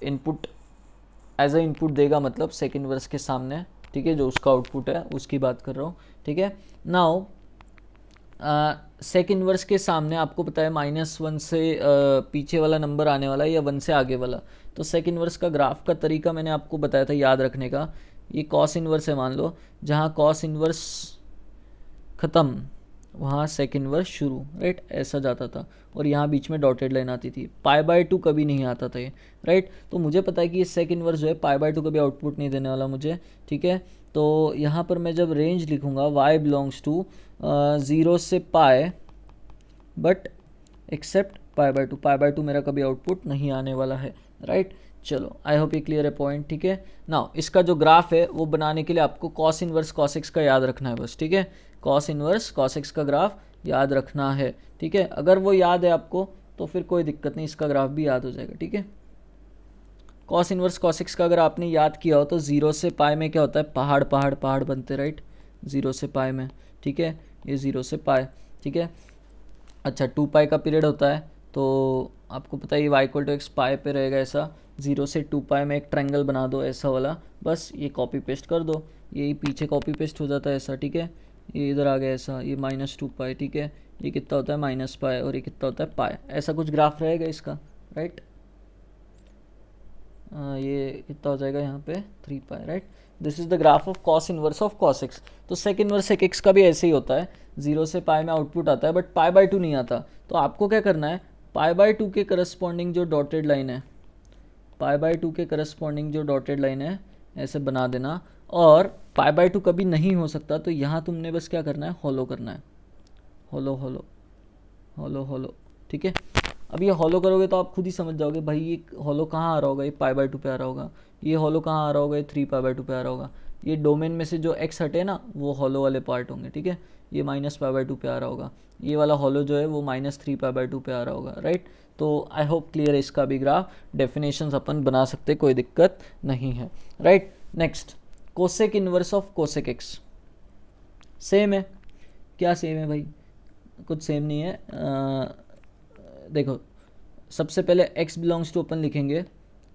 इनपुट एज अ इनपुट देगा, मतलब सेक इनवर्स के सामने, ठीक है, जो उसका आउटपुट है उसकी बात कर रहा हूँ, ठीक है। नाउ सेक इनवर्स के सामने आपको पता है -1 से पीछे वाला नंबर आने वाला है या 1 से आगे वाला। तो सेक इनवर्स का ग्राफ का तरीका मैंने आपको बताया था याद रखने का। ये कॉस इनवर्स है मान लो, जहाँ कॉस इनवर्स ख़त्म वहाँ सेक इनवर्स शुरू, राइट, ऐसा जाता था। और यहाँ बीच में डॉटेड लाइन आती थी, पाई बाय 2 कभी नहीं आता था ये, राइट। तो मुझे पता है कि ये सेक इनवर्स जो है पाई बाय 2 कभी आउटपुट नहीं देने वाला मुझे, ठीक है। तो यहाँ पर मैं जब रेंज लिखूँगा y बिलोंग्स टू 0 से पाई बट एक्सेप्ट पाई बाय 2 मेरा कभी आउटपुट नहीं आने वाला है, राइट। चलो, आई होप ये क्लियर है पॉइंट, ठीक है। नाउ इसका जो ग्राफ है वो बनाने के लिए आपको कॉस इनवर्स कॉस एक्स का याद रखना है बस, ठीक है। कॉस इनवर्स कॉस एक्स का ग्राफ याद रखना है, ठीक है। अगर वो याद है आपको तो फिर कोई दिक्कत नहीं, इसका ग्राफ भी याद हो जाएगा, ठीक है। कॉस इनवर्स कॉस एक्स का अगर आपने याद किया हो तो 0 से पाई में क्या होता है, पहाड़ पहाड़ पहाड़ बनते, राइट, 0 से पाई में, ठीक है, ये 0 से पाई, ठीक है। अच्छा, 2 पाई का पीरियड होता है, तो आपको पता है ये y इक्वल टू एक्स पाई पे रहेगा ऐसा। 0 से 2 पाई में एक ट्रायंगल बना दो ऐसा वाला, बस ये कॉपी पेस्ट कर दो, यही पीछे कॉपी पेस्ट हो जाता है ऐसा, ठीक है। ये इधर आ गया ऐसा, ये -2 पाई, ठीक है, ये कितना होता है -पाई और ये कितना होता है पाई, ऐसा कुछ ग्राफ रहेगा इसका, राइट। ये कितना हो जाएगा यहाँ पे 3 pi, right. This is the graph of cos inverse of cos x. तो सेक इनवर्स सेक एक्स का भी ऐसे ही होता है, 0 से पाई में आउटपुट आता है बट पाई बाय 2 नहीं आता। तो आपको क्या करना है, पाई बाय 2 के करस्पॉन्डिंग जो डॉटेड लाइन है, पाई बाय 2 के करस्पॉन्डिंग जो डॉटेड लाइन है ऐसे बना देना। और पाई बाय 2 कभी नहीं हो सकता, तो यहाँ तुमने बस क्या करना है, हॉलो करना है, हॉलो हॉलो हॉलो हॉलो, ठीक है। अब ये हॉलो करोगे तो आप खुद ही समझ जाओगे भाई ये हॉलो कहाँ आ रहा होगा, ये पाई बाय 2 पे आ रहा होगा, ये हॉलो कहाँ आ रहा होगा, ये 3 पाई बाय 2 पे आ रहा होगा। ये डोमेन में से जो एक्स हटे ना वो हॉलो वाले पार्ट होंगे, ठीक है। ये -पाई बाय 2 पे आ रहा होगा, ये वाला हॉलो जो है वो -3 पाई बाय 2 पे आ रहा होगा, राइट। तो आई होप क्लियर है इसका भी ग्राफ, डेफिनेशंस अपन बना सकते, कोई दिक्कत नहीं है, right. Next, cosec inverse of cosec x, same है क्या, सेम है भाई, कुछ सेम नहीं है। देखो, सबसे पहले x बिलोंग्स टू अपन लिखेंगे,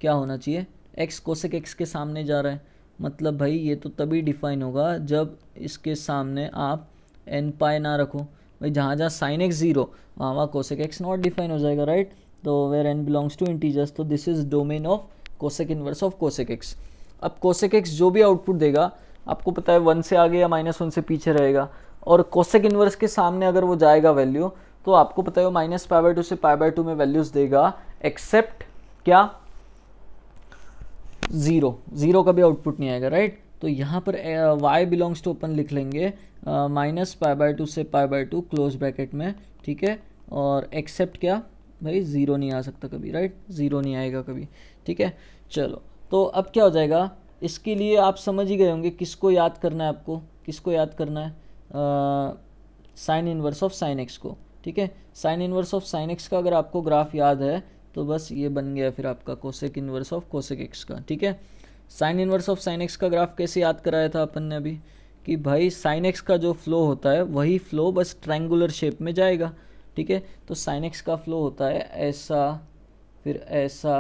क्या होना चाहिए, x कोसेक x के सामने जा रहा है, मतलब भाई ये तो तभी डिफाइन होगा जब इसके सामने आप n पाई ना रखो। भाई जहाँ जहाँ साइन एक्स 0 वहाँ कोसेक x नॉट डिफाइन हो जाएगा, राइट। तो where n belongs to integers, तो this is domain of cosec inverse of cosec x। अब कोसेक x जो भी आउटपुट देगा आपको पता है 1 से आगे या -1 से पीछे रहेगा, और कोसेक इनवर्स के सामने अगर वो जाएगा वैल्यू तो आपको पता है वो -पाई बाय 2 से पाई बाय 2 में वैल्यूज देगा, एक्सेप्ट क्या, 0 का भी आउटपुट नहीं आएगा, राइट। तो यहाँ पर y बिलोंग्स टू अपन लिख लेंगे -पाई बाय 2 से पाई बाय 2 क्लोज ब्रैकेट में, ठीक है। और एक्सेप्ट क्या भाई, 0 नहीं आ सकता कभी, राइट, 0 नहीं आएगा कभी, ठीक है। चलो, तो अब क्या हो जाएगा, इसके लिए आप समझ ही गए होंगे किसको याद करना है, आपको किसको याद करना है, sign inverse of sine x को, ठीक है। Sign inverse of sine x का अगर आपको ग्राफ याद है तो बस ये बन गया फिर आपका cosec inverse of cosec x का, ठीक है। Sign inverse of sine x का ग्राफ कैसे याद कराया था अपन ने अभी, कि भाई साइन एक्स का जो फ्लो होता है वही फ्लो बस ट्रायंगुलर शेप में जाएगा, ठीक है। तो साइन एक्स का फ्लो होता है ऐसा, फिर ऐसा,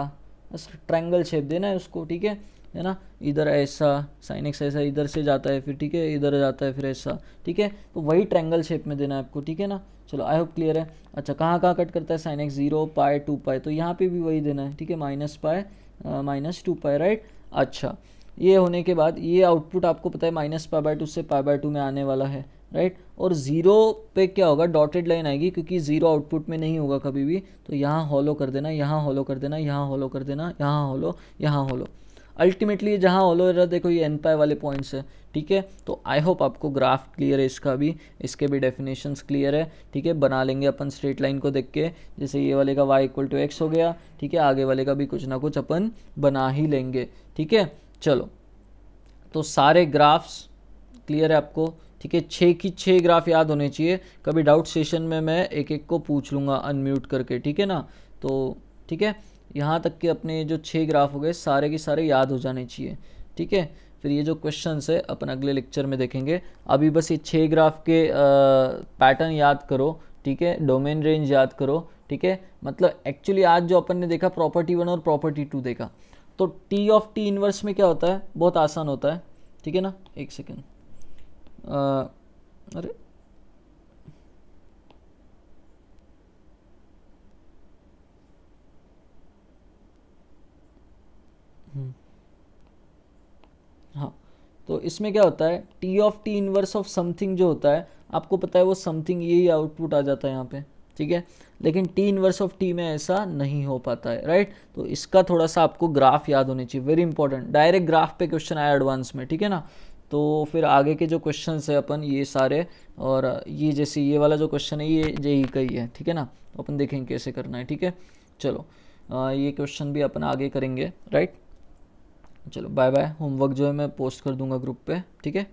बस ट्रायंगल शेप देना है उसको, ठीक है ना। इधर ऐसा साइन एक्स ऐसा इधर से जाता है, फिर ठीक है इधर जाता है, फिर ऐसा, ठीक है। तो वही ट्रायंगल शेप में देना है आपको, ठीक है ना। चलो आई होप क्लियर है। अच्छा कहाँ कहाँ कट करता है साइन एक्स, 0 पाई 2 पाई, तो यहाँ पे भी वही देना है, ठीक है, minus pi minus 2 pi, right. अच्छा ये होने के बाद ये आउटपुट आपको पता है माइनस पाई बाय 2 से पाई बाय 2 में आने वाला है, राइट। और 0 पे क्या होगा, डॉटेड लाइन आएगी, क्योंकि 0 आउटपुट में नहीं होगा कभी भी। तो यहाँ हॉलो कर देना, यहाँ हॉलो कर देना, यहाँ हॉलो कर देना, यहाँ हॉलो, यहाँ हॉलो। अल्टीमेटली जहाँ हॉलो रहा देखो ये एन पाई वाले पॉइंट्स है, ठीक है। तो आई होप आपको ग्राफ क्लियर है इसका भी, इसके भी डेफिनेशंस क्लियर है, ठीक है। बना लेंगे अपन स्ट्रेट लाइन को देख के, जैसे ये वाले का y इक्वल टू एक्स हो गया, ठीक है। आगे वाले का भी कुछ ना कुछ अपन बना ही लेंगे, ठीक है। चलो तो सारे ग्राफ्स क्लियर है आपको, ठीक है। 6 की 6 ग्राफ याद होने चाहिए, कभी डाउट सेशन में मैं एक एक को पूछ लूँगा अनम्यूट करके, ठीक है ना। तो ठीक है, यहाँ तक के अपने जो 6 ग्राफ हो गए सारे के सारे याद हो जाने चाहिए, ठीक है। फिर ये जो क्वेश्चंस है अपन अगले लेक्चर में देखेंगे। अभी बस ये 6 ग्राफ के पैटर्न याद करो, ठीक है, डोमेन रेंज याद करो, ठीक है। मतलब एक्चुअली आज जो अपन ने देखा प्रॉपर्टी 1 और प्रॉपर्टी 2 देखा, तो टी ऑफ टी इनवर्स में क्या होता है, बहुत आसान होता है, ठीक है ना। एक सेकेंड, अरे हाँ, तो इसमें क्या होता है, T of T inverse of something जो होता है आपको पता है वो समथिंग यही आउटपुट आ जाता है यहाँ पे, ठीक है। लेकिन टी इनवर्स ऑफ टी में ऐसा नहीं हो पाता है, राइट। तो इसका थोड़ा सा आपको ग्राफ याद होने चाहिए, वेरी इंपॉर्टेंट। डायरेक्ट ग्राफ पे क्वेश्चन आया एडवांस में, ठीक है ना। तो फिर आगे के जो क्वेश्चन है अपन ये सारे, और ये जैसे ये वाला जो क्वेश्चन है ये जेई का ही है, ठीक है ना। तो अपन देखेंगे कैसे करना है, ठीक है। चलो ये क्वेश्चन भी अपन आगे करेंगे, राइट। चलो बाय बाय। होमवर्क जो है मैं पोस्ट कर दूंगा ग्रुप पे, ठीक है।